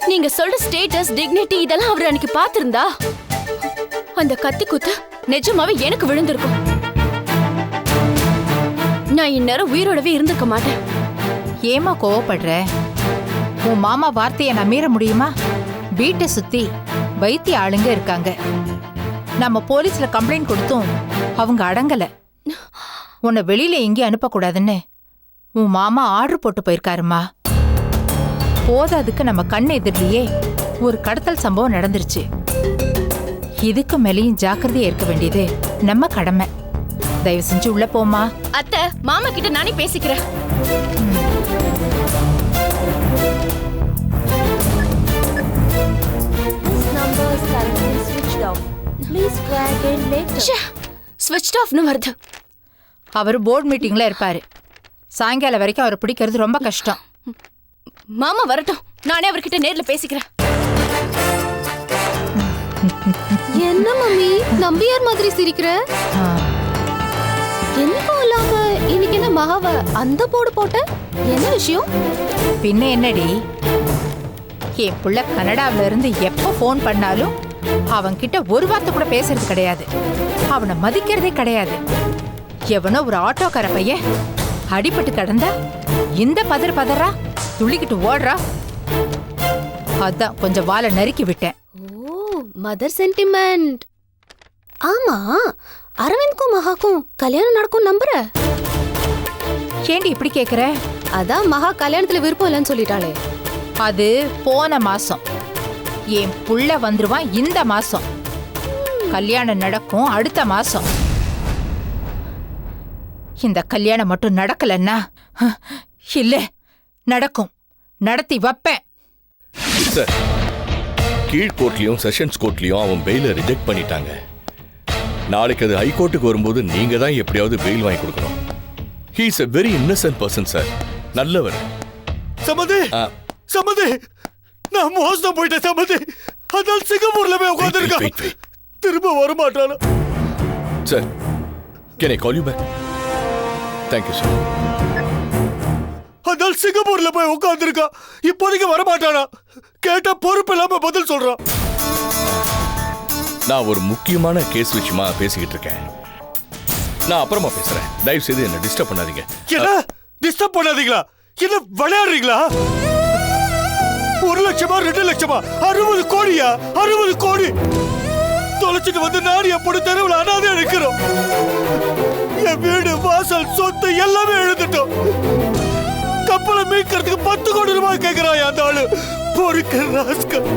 நீங்க சொல்ற ஸ்டேட்டஸ் டிக்னிட்டி இதெல்லாம் அவர் அன்னைக்கு பாத்திருந்தா அந்த கத்தி குத்து நிஜமாவே எனக்கு விழுந்திருக்கும். நான் இந்நேரம் உயிரோடவே இருந்திருக்க மாட்டேன். ஏமா கோவப்படுற? உன் மாமா வார்த்தையை நான் மீற முடியுமா? வீட்டை சுத்தி வைத்திய ஆளுங்க இருக்காங்க. நம்ம போலீஸ்ல கம்ப்ளைண்ட் கொடுத்தும் அவங்க அடங்கல. உன்னை வெளியில எங்கேயும் அனுப்பக்கூடாதுன்னு உன் மாமா ஆர்டர் போட்டு போயிருக்காருமா. போதாதுக்கு நம்ம கண்ணு எதிரிலேயே ஒரு கடத்தல் சம்பவம் நடந்துருச்சு. இதுக்கு மேலேயும் ஜாக்கிரதையா இருக்க வேண்டியது நம்ம கடமை. தயவு செஞ்சு உள்ள போமா. அத்தை மாமா கிட்ட நானே பேசிக்கிறேன். ஸ்விட்ச்ட் ஆஃப்னு வருது. அவர் போர்ட் மீட்டிங்ல இருப்பாரு. சாயங்காலம் வரைக்கும் அவரை பிடிக்கிறது ரொம்ப கஷ்டம். மாமா வரட்டும், நானே அவர்கிட்ட நேர்ல பேசிக்கிறேன். என்ன மம்மி நம்பியார் மாதிரி சிரிக்கிற? என்னக்கும் இல்லாம இன்னைக்கு என்ன மகாவ அந்த போடு போட்ட? என்ன விஷயம்? பின்ன என்னடி, என் புள்ள கனடாவில இருந்து எப்ப போன் பண்ணாலும் அவன்கிட்ட ஒரு வார்த்தை கூட பேசுறது கிடையாது. அவனை மதிக்கிறதே கிடையாது. எவனோ ஒரு ஆட்டோக்கார பையன் அடிபட்டு கிடந்தா இந்த பதறா துள்ளிக்கிட்டு ஓடுறா. அதான் கொஞ்சம் வாழை நறுக்கி விட்டேன். ஓ மதர் சென்டிமெண்ட். ஆமா அரவிந்த்க்கும் மகாக்கும் கல்யாணம் நடக்கும் நம்புற? ஏண்டி இப்படி கேக்குற? அதான் மகா கல்யாணத்துல விருப்பம் இல்லைன்னு சொல்லிட்டாளே. அது போன மாசம். என் புள்ள வந்துருவான் இந்த மாசம். கல்யாணம் நடக்கும் அடுத்த மாசம். இந்த கல்யாணம் மட்டும் நடக்கலன்னா இல்ல நடக்கும், நடத்தி வைப்பேன். சார், கீழ்கோர்ட்லயும் செஷன்ஸ் கோர்ட்லயும் அவன் பெயில ரிஜெக்ட் பண்ணிட்டாங்க. நாளைக்கு அது ஹைகோர்ட்டுக்கு வரும்போது நீங்க தான் எப்படியாவது பெயில் வாங்கி கொடுக்கணும். He is a very innocent person sir. நல்லவர். சமதி நான் மோசம் போயிட்டேன் சமதி. அதான் சிங்கப்பூர்ல போய் உட்கார்ந்திருக்கேன். திரும்ப வர மாட்டானா? Sir, can I call you back? Thank you sir. அதான் சிங்கப்பூர்ல போய் உட்கார்ந்திருக்கா. இப்போதைக்கு வர மாட்டானா? கேட்டா பொறுப்பு இல்லாம பதில் சொல்றான். நான் ஒரு முக்கியமான கேஸ் விஷயமா பேசிக்கிட்டு இருக்கேன். நான் அப்புறமா பேசுறேன். தயவு செய்து என்ன டிஸ்டர்ப் பண்ணாதீங்க. என்ன டிஸ்டர்ப் பண்ணாதீங்களா? என்ன விளையாடுறீங்களா? 1 லட்சமா 2 லட்சமா 60 கோடியா? 60 கோடி தொலைச்சிட்டு வந்து நாடு எப்படி தெருவில் அனாதை இருக்கிறோம். என் வீடு வாசல் சொத்து எல்லாமே எழுதிட்டோம். கப்பலை மீட்கிறதுக்கு 10 கோடி ரூபாய் கேட்கிறாய் அந்த ஆளு. பொறுக்க ராஸ்கல்.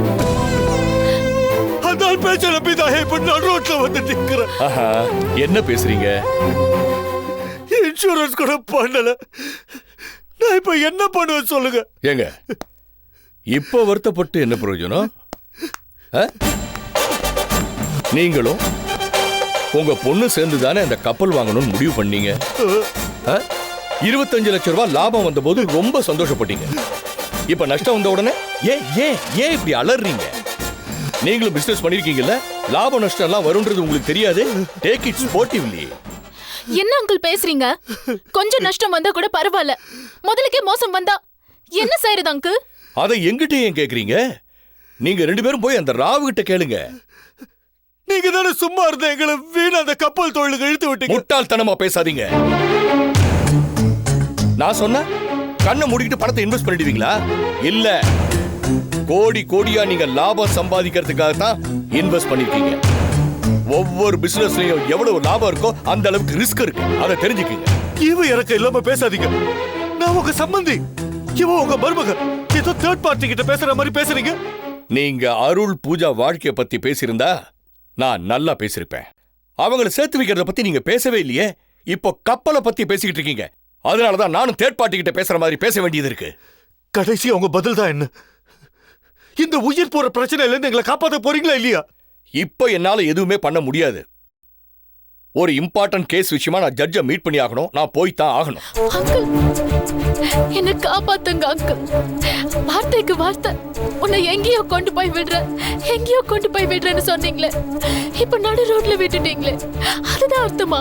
அந்த பேச்ச நம்பி தான் இப்ப நான் ரோட்ல வந்து நிக்கிறேன். ஆஹா, என்ன பேசுறீங்க? இன்சூரன்ஸ் கூட பண்ணல. நான் இப்ப என்ன பண்ணுவேன் சொல்லுங்க. ஏங்க இப்ப வருத்தப்பட்டு என்ன பிரயோஜனம்? நீங்களும் உங்க பொண்ணு சேர்ந்து தானே அந்த கப்பல் வாங்கணும்னு முடிவு பண்ணீங்க. 25 லட்சம் ரூபாய் லாபம் வந்த போது ரொம்ப சந்தோஷப்பட்டீங்க. இப்ப நஷ்டம் வந்த உடனே ஏன் ஏன் ஏன் இப்படி அலறீங்க? நீங்களும் பிசினஸ் பண்ணிருக்கீங்கல்ல, லாப நஷ்டம் எல்லாம் வரும்ன்றது உங்களுக்கு தெரியாது. Take it sportively. என்ன அங்கிள் பேசுறீங்க? கொஞ்சம் நஷ்டம் வந்தா கூட பரவாயில்ல, முதலுக்கே மோசம் வந்தா என்ன செய்யறது அங்கிள்? அதை எங்கிட்ட ஏன் கேக்குறீங்க? நீங்க 2 பேரும் போய் அந்த ராவு கிட்ட கேளுங்க. நீங்க தானே சும்மா இருந்த எங்களை வீணா அந்த கப்பல் தொழிலுக்கு இழுத்து விட்டீங்க. முட்டாள்தனமா பேசாதீங்க. நான் சொன்ன கண்ணை மூடிக்கிட்டு பணத்தை இன்வெஸ்ட் பண்ணிடுவீங்களா? இல்ல, கோடி கோடியா நீங்க லாபம் சம்பாதிக்கிறதுக்காக தான் இன்வெஸ்ட் பண்ணிருக்கீங்க. ஒவ்வொரு பிசினஸ்லயும் எவ்வளவு லாபம் இருக்கோ அந்த அளவுக்கு ரிஸ்க் இருக்கு. அதை தெரிஞ்சுக்கீங்க. இவ இறக்க இல்லாம பேசாதீங்க. நான் உங்க சம்பந்தி, இவ உங்க மருமக. ஏதோ தேர்ட் பார்ட்டி கிட்ட பேசுற மாதிரி பேசுறீங்க. நீங்க அருள் பூஜா வாழ்க்கைய பத்தி பேசியிருந்தா நான் நல்லா பேசிருப்பேன். அவங்கள சேர்த்து வைக்கிறத பத்தி நீங்க பேசவே இல்லையே. இப்போ கப்பலை பத்தி பேசிக்கிட்டு இருக்கீங்க. அதனாலதான் நானும் தேர்ட் பார்ட்டி கிட்ட பேசுற மாதிரி பேச வேண்டியது இருக்கு. கடைசி அவங்க பதில் தான் என்ன? இந்த உயிர் போற பிரச்சனையில இருந்து எங்களை காப்பாற்ற போறீங்களா இல்லையா? இப்ப என்னால எதுவுமே பண்ண முடியாது. ஒரு இம்பார்ட்டன்ட் கேஸ் விஷயமா நான் ஜட்ஜை மீட் பண்ணி ஆகணும். நான் போய்தான் ஆகணும். அங்கிள், என்ன காப்பாத்துங்க அங்கிள். வார்த்தைக்கு வார்த்தை உன்னை எங்கேயோ கொண்டு போய் விடுறேன்னு சொன்னீங்களே, இப்ப நடு ரோட்ல விட்டுட்டீங்களே, அதுதான் அர்த்தமா?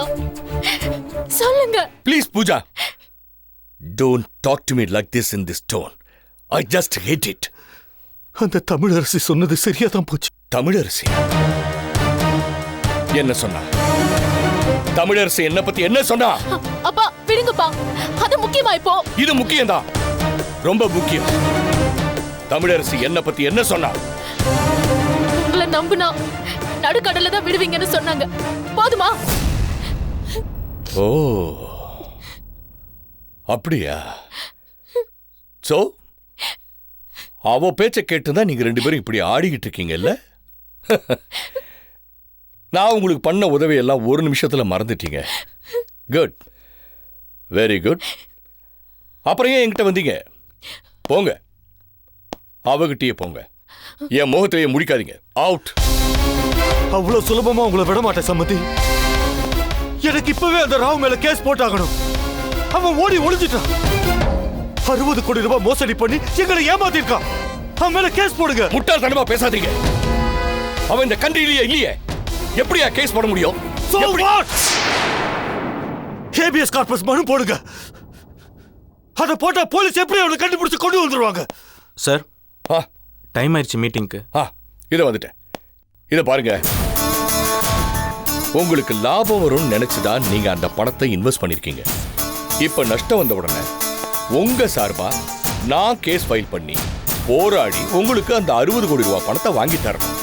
சொல்லுங்க. Please Pooja, don't talk to me like this in this tone. I just hate it. அந்த தமிழரசி சொன்னது சரியா தான் போச்சு. தமிழரசி என்ன சொன்னா? தமிழரசி என்ன பத்தி என்ன சொன்னா? அப்பா விடுங்கப்பா, அது முக்கியமா? இப்போ இது முக்கியம்தான், ரொம்ப முக்கியம். தமிழரசி என்ன பத்தி என்ன சொன்னா? உங்களை நம்புனா நடுக்கடல தான் விடுவீங்கன்னு சொன்னாங்க. போதுமா? ஓ, அப்படியா? சோ அவ பேச்ச கேட்டுதான் நீங்க 2 பேரும் இப்படி ஆடிக்கிட்டு இருக்கீங்கல்ல? நான் உங்களுக்கு பண்ண உதவியெல்லாம் 1 நிமிஷத்துல மறந்துட்டீங்க. Good, very good. அப்புறம் ஏன் என்கிட்ட வந்தீங்க? போங்க, அவகிட்டயே போங்க. என் முகத்தையே முடிக்காதீங்க. அவுட். அவ்வளவு சுலபமா உங்களை விட மாட்டேன் சம்மதி. எனக்கு இப்பவே அந்த ராவ் மேல கேஸ் போட்டாகணும். அவன் ஓடி ஒளிஞ்சிட்டான். 60 கோடி ரூபாய் மோசடி பண்ணி எங்களை ஏமாத்திருக்கான். அவன் மேல கேஸ் போடுங்க. முட்டாள்தனமா பேசாதீங்க. அவன் இந்த கண்ட்ரியிலேயே இல்லையே, எப்படியா கேஸ் போட முடியும்? ஹேபியஸ் கார்பஸ் மனு போடுங்க. அத போட்டா போலீஸ் எப்படி அவனை கண்டுபிடிச்சு கொண்டு வந்துருவாங்க. சார், டைம் ஆயிடுச்சு மீட்டிங்க்கு. இத வந்துட்டேன். இத பாருங்க, உங்களுக்கு லாபம் வரும்னு நினைச்சுதான் நீங்க அந்த பணத்தை இன்வெஸ்ட் பண்ணிருக்கீங்க. இப்ப நஷ்டம் வந்த உடனே உங்க சார்பா நான் கேஸ் ஃபைல் பண்ணி போராடி உங்களுக்கு அந்த 60 கோடி ரூபாய் பணத்தை வாங்கி தரணும்.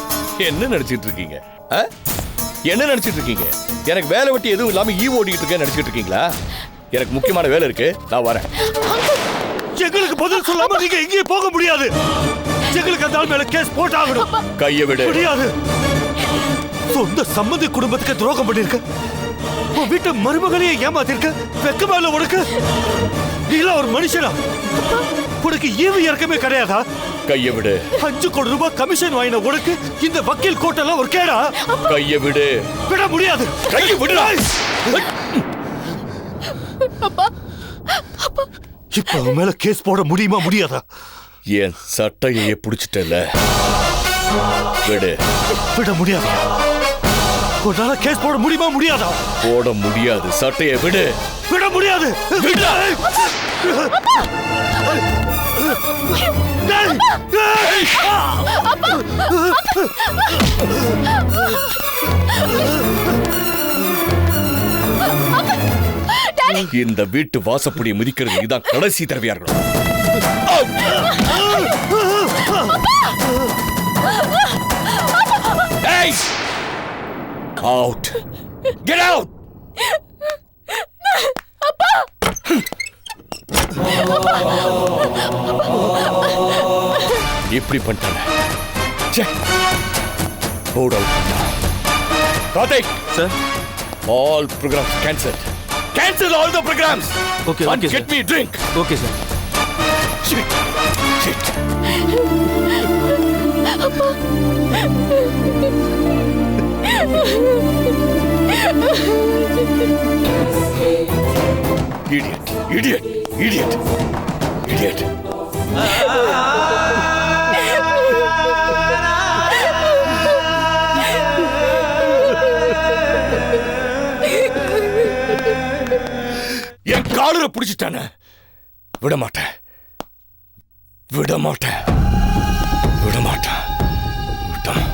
என்ன நினைச்சிட்டு இருக்கீங்க? என்ன நினைச்சிட்டு இருக்கீங்க? எனக்கு வேலை வெட்டி எதுவும் இல்லாம ஓடிட்டு இருக்கேன்னு நினைச்சிட்டு இருக்கீங்களா? எனக்கு முக்கியமான வேலை இருக்கு, நான் வரேன். எங்களுக்கு பதில் சொல்லாம நீங்க எங்கேயும் போக முடியாது. எங்களுக்கு அந்த ஆள் மேல கேஸ் போட்டாகணும். கையை விடு. முடியாது. சொந்த சம்மந்தி குடும்பத்துக்கு துரோகம் பண்ணிருக்க, உன் வீட்டு மருமகளையே ஏமாத்திருக்க, வெக்கமா இல்ல உனக்கு? நீல ஒரு மனுஷனா? உனக்கு ஈவு இறக்கமே கிடையாதா? கையை விடு. 5 கோடி ரூபாய் கமிஷன் வாங்கின உனக்கு இந்த வக்கீல் கோட்டெல்லாம் ஒரு கேடா? கையை விடு. விட முடியாது. கையை விடு. இப்ப அவன் மேல கேஸ் போட முடியுமா முடியாதா? என் சட்டையை பிடிச்சிட்டல. விடு. விட முடியாது. உன்னால கேஸ் போட முடியுமா முடியாதா? போட முடியாது. சட்டையை விடு. விட முடியாது. விடு. இந்த வீட்டு வாசப்படியை மிதிக்கிறது இதான் கடைசி தடவையா இருக்கணும். Out. Get out. இப்படி பண்ணிட்டானே. போர்ட் அவுட் பண்ணா. Karthik sir. all programs cancelled. Cancel all the programs. Okay, and okay, get sir. me a drink. Okay sir. Shit. Shit. Idiot. Idiot. Idiot. Idiot. என் காலரை பிடிச்சிட்டானே. விட மாட்டேன். விட மாட்டேன். விட மாட்டேன். விட்டான்.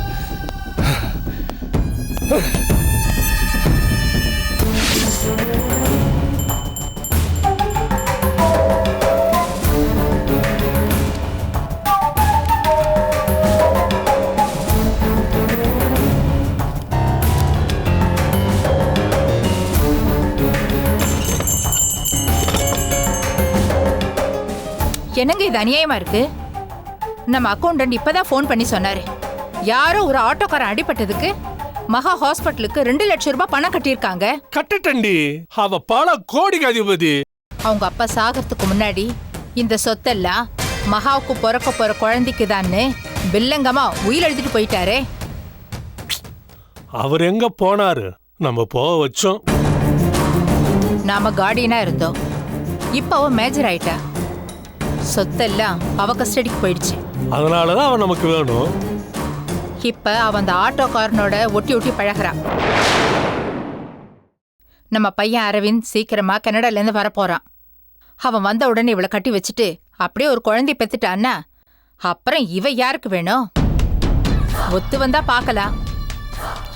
என்னங்க இது அநியாயமா இருக்கு? நம்ம அக்கௌண்டன்ட் இப்பதான் ஃபோன் பண்ணி சொன்னாரு. யாரோ ஒரு ஆட்டோக்காரன் அடிபட்டதுக்கு மகா ஹாஸ்பிட்டலுக்கு 2 லட்சம் ரூபாய் பணம் கட்டியிருக்காங்க. கட்டட்டண்டி, அவ பல கோடிக்கு அதிபதி. அவங்க அப்பா சாகிறதுக்கு முன்னாடி இந்த சொத்தெல்லாம் மகாவுக்கு பிறக்க போற குழந்தைக்கு தான்னு வில்லங்கமா உயிர் எழுதிட்டு போயிட்டாரே. அவர் எங்க போனாரு? நம்ம போக வச்சோம். நாம கார்டியனா இருந்தோம். இப்ப அவ மேஜர் ஆயிட்டா. சொத்தெல்லாம் அவ கஸ்டடிக்கு போயிடுச்சு. அதனாலதான் அவன் நமக்கு வேணும். இப்ப அவன் அந்த ஆட்டோக்காரனோட ஒட்டி ஒட்டி பழகிறான். நம்ம பையன் அரவிந்த் சீக்கிரமா கனடால இருந்து வரப்போறான். அவன் வந்த உடனே இவளை கட்டி வச்சுட்டு அப்படியே ஒரு குழந்தை பெத்துட்டான்னா அப்புறம் இவ யாருக்கு வேணும்? ஒத்து வந்தா பார்க்கலாம்,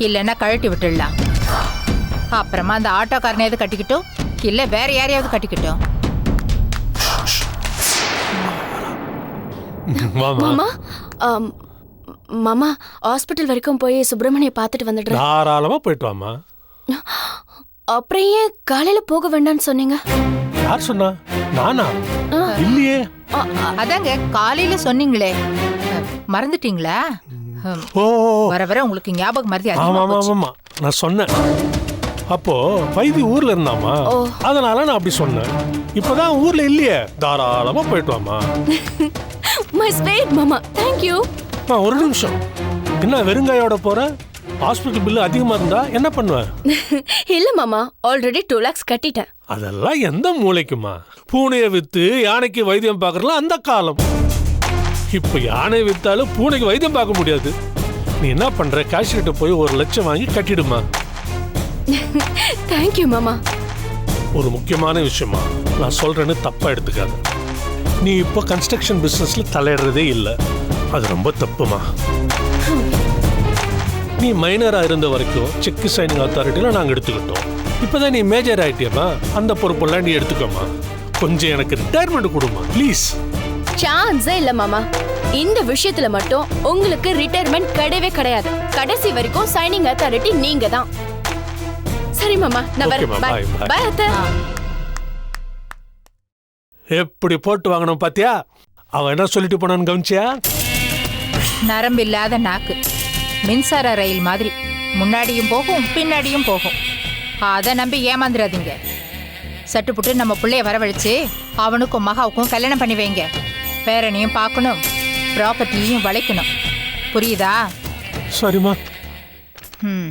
இல்லைன்னா கழட்டி விட்டுடலாம். அப்புறமா அந்த ஆட்டோக்காரனையாவது கட்டிக்கிட்டோம், இல்ல வேற யாரையாவது கட்டிக்கிட்டோம். மாமா, மாமா ஹாஸ்பிட்டல் வரைக்கும் போய் சுப்பிரமணிய பார்த்துட்டு வந்துடுறேன். தாராளமா போயிட்டு வாமா. அப்புறம் ஏன் காலையில போக வேண்டாம்னு சொன்னீங்க? யார் சொன்னா? நானா? இல்லையே. அதாங்க காலையில சொன்னீங்களே, மறந்துட்டீங்களா? ஓ, வர வர உங்களுக்கு ஞாபகம் மறதி ஆமா அதிகமா ஆமா போச்சு. ஆமா, நான் சொன்னேன். அப்போ வைத்தி ஊர்ல இருந்தாமா, அதனால நான் அப்படி சொன்னேன். இப்பதான் ஊர்ல இல்லையே, தாராளமா போயிட்டு வாமா. மை ஸ்வீட் மாமா, தேங்க் யூ. ஒரு நிமிஷம், என்ன வெறுங்காயோட போற? ஹாஸ்பிட்டல் பில்லு அதிகமா இருந்தா என்ன பண்ணுவேன்? இல்ல மாமா, ஆல்ரெடி 2 lakhs கட்டிட்டேன். அதெல்லாம் எந்த மூளைக்குமா? பூனையை வித்து யானைக்கு வைத்தியம் பார்க்கறலாம் அந்த காலம். இப்ப யானை வித்தாலும் பூனைக்கு வைத்தியம் பார்க்க முடியாது. நீ என்ன பண்ற? கேஷியர்கிட்ட போய் 1 லட்சம் வாங்கி கட்டிடுமா. தேங்க் யூ மாமா. ஒரு முக்கியமான விஷயமா நான் சொல்றேன்னு தப்பா எடுத்துக்காத. நீ இப்போ கன்ஸ்ட்ரக்ஷன் பிசினஸ்ல தலையிடுறதே இல்லை, அது ரொம்ப தப்புமா. நீ மைனரா இருந்த வரைக்கும் செக் சைனிங் அத்தாரிட்டியில நாங்க எடுத்துக்கிட்டோம். இப்பதான் நீ மேஜர் ஆயிட்டியமா, அந்த பொறுப்பெல்லாம் நீ எடுத்துக்கோமா. கொஞ்சம் எனக்கு ரிட்டையர்மெண்ட் கொடுமா ப்ளீஸ். சான்ஸே இல்ல மாமா. இந்த விஷயத்துல மட்டும் உங்களுக்கு ரிட்டையர்மெண்ட் கிடையவே கிடையாது. கடைசி வரைக்கும் சைனிங் அத்தாரிட்டி நீங்க தான். சரி மாமா, நான் வரேன். பை பை அத்தை. எப்படி போட்டு வாங்கணும் பாத்தியா? அவன் என்ன சொல்லிட்டு போனான்னு கவனிச்சியா? நரம்பு இல்லாத நாக்கு மின்சார ரயில் மாதிரி முன்னாடியும் போகும் பின்னாடியும் போகும். அதை நம்பி ஏமாந்துடாதீங்க. சட்டுப்புட்டு நம்ம பிள்ளைய வரவழைச்சு அவனுக்கும் மகாவுக்கும் கல்யாணம் பண்ணி வைங்க. பேரனையும் பார்க்கணும், ப்ராப்பர்ட்டியையும் வளைக்கணும். புரியுதா? சரிம்மா. ம்.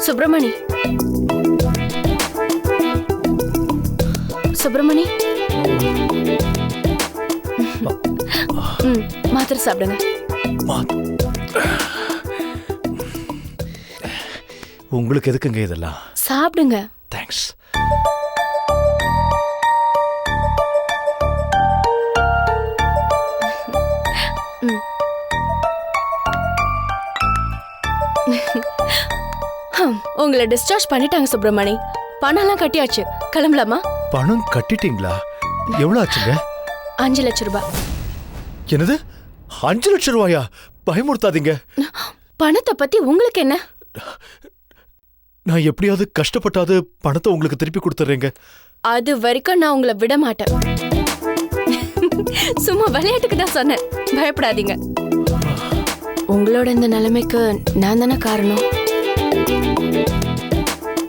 சுப்பிரமணி, சுப்பிரமணி, மாத்திரை சாப்பிடுங்க. உங்களுக்கு எதுக்குங்க இதெல்லாம்? சாப்பிடுங்க. தேங்க்ஸ். உங்களை டிஸ்சார்ஜ் பண்ணிட்டாங்க சுப்பிரமணி. பணம்லாம் கட்டியாச்சு. கிளம்பலாமா? பணம் கட்டிட்டீங்களா? எவ்வளவு ஆச்சுங்க? 5 லட்சம் ரூபாய். என்னது 5 லட்சம் ரூபாயா? பயமுறுத்தாதீங்க. பணத்தை பத்தி உங்களுக்கு என்ன? நான் எப்படியாவது கஷ்டப்பட்டாது பணத்தை உங்களுக்கு திருப்பி கொடுத்துறேங்க. அது வரைக்கும் நான் உங்களை விட மாட்டேன். சும்மா விளையாட்டுக்கு தான் சொன்னேன், பயப்படாதீங்க. உங்களோட இந்த நிலைமைக்கு நான் தானே காரணம்.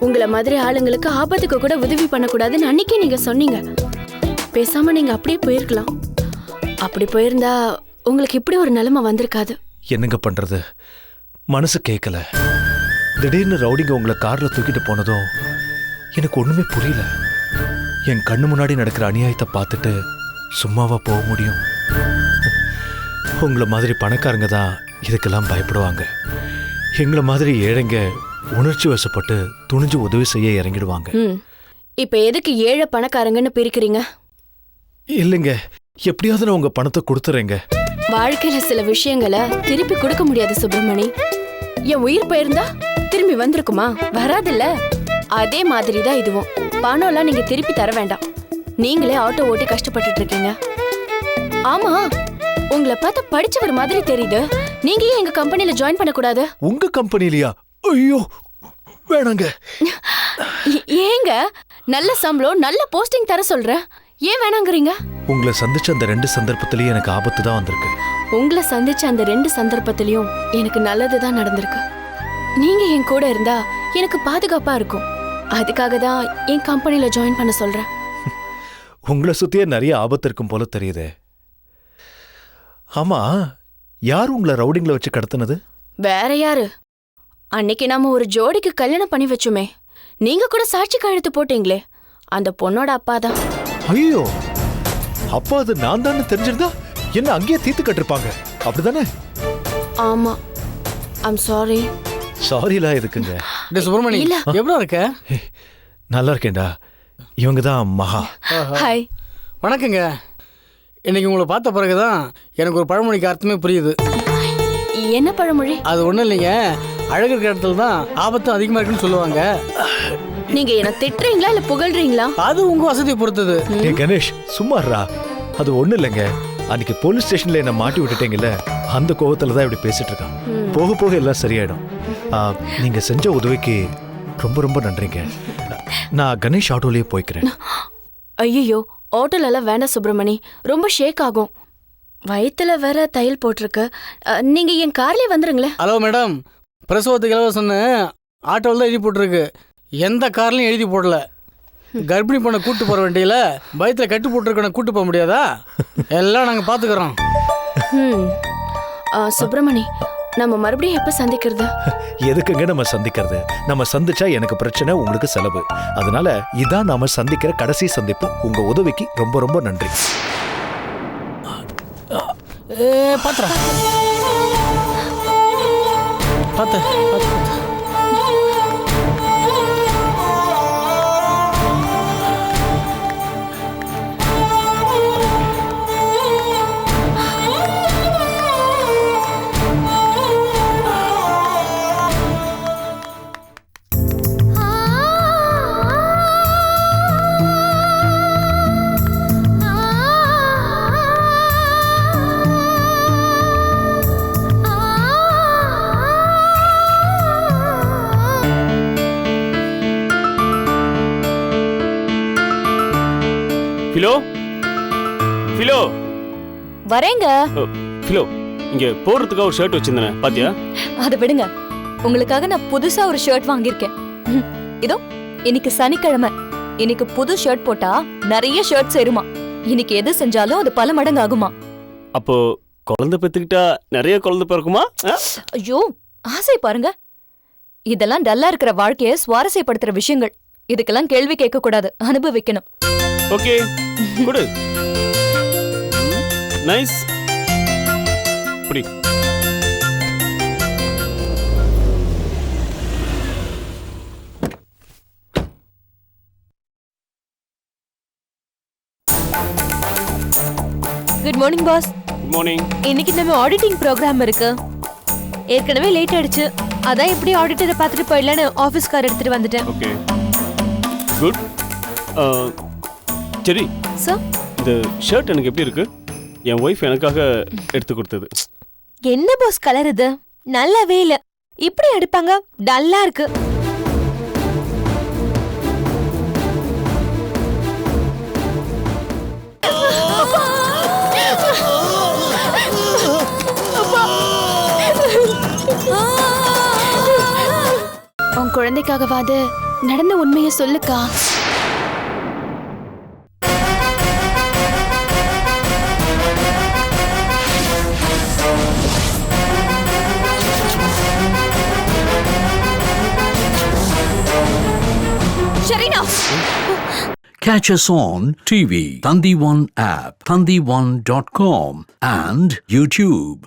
உங்களை மாதிரி ஆளுங்களுக்கு ஆபத்துக்கு கூட உதவி பண்ணக்கூடாதுன்னு அன்னைக்கே நீங்க சொன்னீங்க. பேசாம நீங்க அப்படியே போயிருக்கலாம். அப்படி போயிருந்தா உங்களுக்கு இப்படி ஒரு நிலைமை வந்திருக்காது. என்னங்க பண்றது, மனசு கேட்கல. திடீர்னு ரவுடிங்க உங்களை கார்ல தூக்கிட்டு போனதும் எனக்கு ஒண்ணுமே புரியல. என் கண்ணு முன்னாடி நடக்கிற அநியாயத்தை பார்த்துட்டு சும்மாவா போக முடியும்? உங்களை மாதிரி பணக்காரங்க தான் இதுக்கெல்லாம் பயப்படுவாங்க. எங்களை மாதிரி ஏழைங்க உணர்ச்சி வசப்பட்டு துணிஞ்சு உதவி செய்ய இறங்கிடுவாங்க. இப்ப எதுக்கு ஏழை பணக்காரங்கன்னு பிரிக்கிறீங்க? இல்லைங்க, எப்படியாவது நான் உங்க பணத்தை கொடுத்துறேங்க. வாழ்க்கையில சில விஷயங்களை திருப்பி கொடுக்க முடியாது சுப்பிரமணி. என் உயிர் போயிருந்தா திரும்பி வந்திருக்குமா? வராதுல்ல. அதே மாதிரிதான் இதுவும். பணம் எல்லாம் நீங்க திருப்பி தர வேண்டாம். நீங்களே ஆட்டோ ஓட்டி கஷ்டப்பட்டுட்டு இருக்கீங்க. ஆமா, உங்களை பார்த்தா படிச்சவர் மாதிரி தெரியுது. நீங்க ஏன் எங்க கம்பெனில ஜாயின் பண்ணக்கூடாது? உங்க கம்பெனிலயா? ஐயோ வேணாங்க. ஏங்க, நல்ல சம்பளம் நல்ல போஸ்டிங் தர சொல்றேன், ஏன் வேணாங்கறீங்க? உங்களை சந்திச்ச அந்த 2 சந்தர்ப்பத்திலயும் எனக்கு ஆபத்து தான் வந்திருக்கு. உங்களை சந்திச்ச அந்த 2 சந்தர்ப்பத்திலயும் எனக்கு நல்லதுதான் நடந்திருக்கு. நீங்க என் கூட இருந்தா எனக்கு பாதுகாப்பா இருக்கும். அதுக்காக தான் என் கம்பெனில ஜாயின் பண்ண சொல்றேன். உங்களை சுத்தியே நிறைய ஆபத்து இருக்கும் போல தெரியுதே. ஆமா, யார் உங்களை ரவுடிங்ல வச்சு கடத்தினது? வேற யாரு? அன்னைக்கு நாம ஒரு ஜோடிக்கு கல்யாணம் பண்ணி வச்சோமே, நீங்க கூட சாட்சி கையெழுத்து போட்டீங்களே, அந்த பொண்ணோட அப்பா தான். ஐயோ, அப்பா அது நான் தான் தெரிஞ்சிருந்தா என்ன அங்கேயே தீர்த்து கட்டிருப்பாங்க, அப்படிதானே? ஆமா, ஐம் சாரி. சாரிலாம் எதுக்குங்க? சுப்பிரமணி, எப்படி இருக்க? நல்லா இருக்கேன்டா. இவங்க தான் மகா. ஹாய். வணக்கங்க. இன்னைக்கு உங்களை பார்த்த பிறகுதான் எனக்கு ஒரு பழமொழிக்கு அர்த்தமே புரியுது. என்ன பழமொழி? அது ஒண்ணும் இல்லைங்க, அழகு இருக்கிற இடத்துல தான் ஆபத்தும் அதிகமா இருக்குன்னு சொல்லுவாங்க. நீங்க என்ன திட்டுறீங்களா இல்ல புகழ்றீங்களா? அது உங்க வசதியை பொறுத்தது. கணேஷ் சும்மாறா, அது ஒண்ணு இல்லைங்க. அன்னைக்கு போலீஸ் ஸ்டேஷன்ல என்ன மாட்டி விட்டுட்டீங்கல்ல, அந்த கோவத்துல தான் இப்படி பேசிட்டு இருக்கான். போக போக எல்லாம் சரியாயிடும். நீங்க செஞ்ச உதவிக்கு ரொம்ப ரொம்ப நன்றிங்க. நான் கணேஷ் ஆட்டோலயே போய்க்கிறேன். ஐயோ, ஆட்டோல எல்லாம் வேண்டாம் சுப்பிரமணி, ரொம்ப ஷேக் ஆகும். வயிற்றுல வேற தையல் போட்டிருக்கு. நீங்க என் கார்லயே வந்துருங்களேன். ஹலோ மேடம், பிரசவத்துக்கு இலவசம்னு ஆட்டோவில் தான் எழுதி போட்டிருக்கு, எந்த கார்லையும் எழுதி போடல. கர்ப்பிணி பண்ண கூட்டு போற வேண்டியில வயிற்றுல கட்டு போட்டிருக்க கூட்டு போக முடியாதா? எல்லாம் நாங்கள் பார்த்துக்கிறோம். சுப்பிரமணி, நம்ம மறுபடியும் எப்ப சந்திக்கிறது? எதுக்குங்க நம்ம சந்திக்கிறது? நம்ம சந்திச்சா எனக்கு பிரச்சனை, உங்களுக்கு செலவு. அதனால இதான் நாம சந்திக்கிற கடைசி சந்திப்பு. உங்க உதவிக்கு ரொம்ப ரொம்ப நன்றி. பாத்திரா பார்த்து ஃபிலோ, ஃபிலோ வரேங்க. ஃபிலோ, இங்க போடுறதுக்காக ஒரு ஷர்ட் வச்சிருந்தேன், பாத்தியா? அதை விடுங்க, உங்களுக்காக நான் புதுசா ஒரு ஷர்ட் வாங்கியிருக்கேன். இதோ இன்னைக்கு சனிக்கிழமை. இன்னைக்கு புது ஷர்ட் போட்டா நிறைய ஷர்ட் சேருமா. இன்னைக்கு எது செஞ்சாலும் அது பல மடங்கு ஆகுமா. அப்போ குழந்தை பெத்துக்கிட்டா நிறைய குழந்தை பிறக்குமா? ஐயோ, ஆசை பாருங்க. இதெல்லாம் டல்லா இருக்கிற வாழ்க்கைய சுவாரஸ்யப்படுத்துற விஷயங்கள். இதுக்கெல்லாம் கேள்வி கேட்க கூடாது, அனுபவிக்கணும். ஓகே, குடு. நைஸ். புடி. Good morning boss. Good morning. இன்னைக்கு நம்ம ஆடிட்டிங் ப்ரோக்ராம் இருக்கு. ஏற்கனவே லேட் ஆயிடுச்சு, அதான் எப்படி ஆடிட்டரை பார்த்துட்டு போயிடலான்னு ஆஃபீஸ் கார் எடுத்துட்டு வந்துட்டேன். Okay, good. சரி சார் இந்த ஷர்ட் எனக்கு எப்படி இருக்கு? என் ஒய்ஃப் எனக்காக எடுத்து கொடுத்தது. என்ன பாஸ் கலர் இது? நல்லாவே இல்ல. இப்படி எடுப்பாங்க, டல்லா இருக்கு. உன் குழந்தைக்காகவாது நடந்த உண்மையை சொல்லுக்கா. ஷரீனா, Catch us on TV, Thandivan app, thandivan.com and YouTube.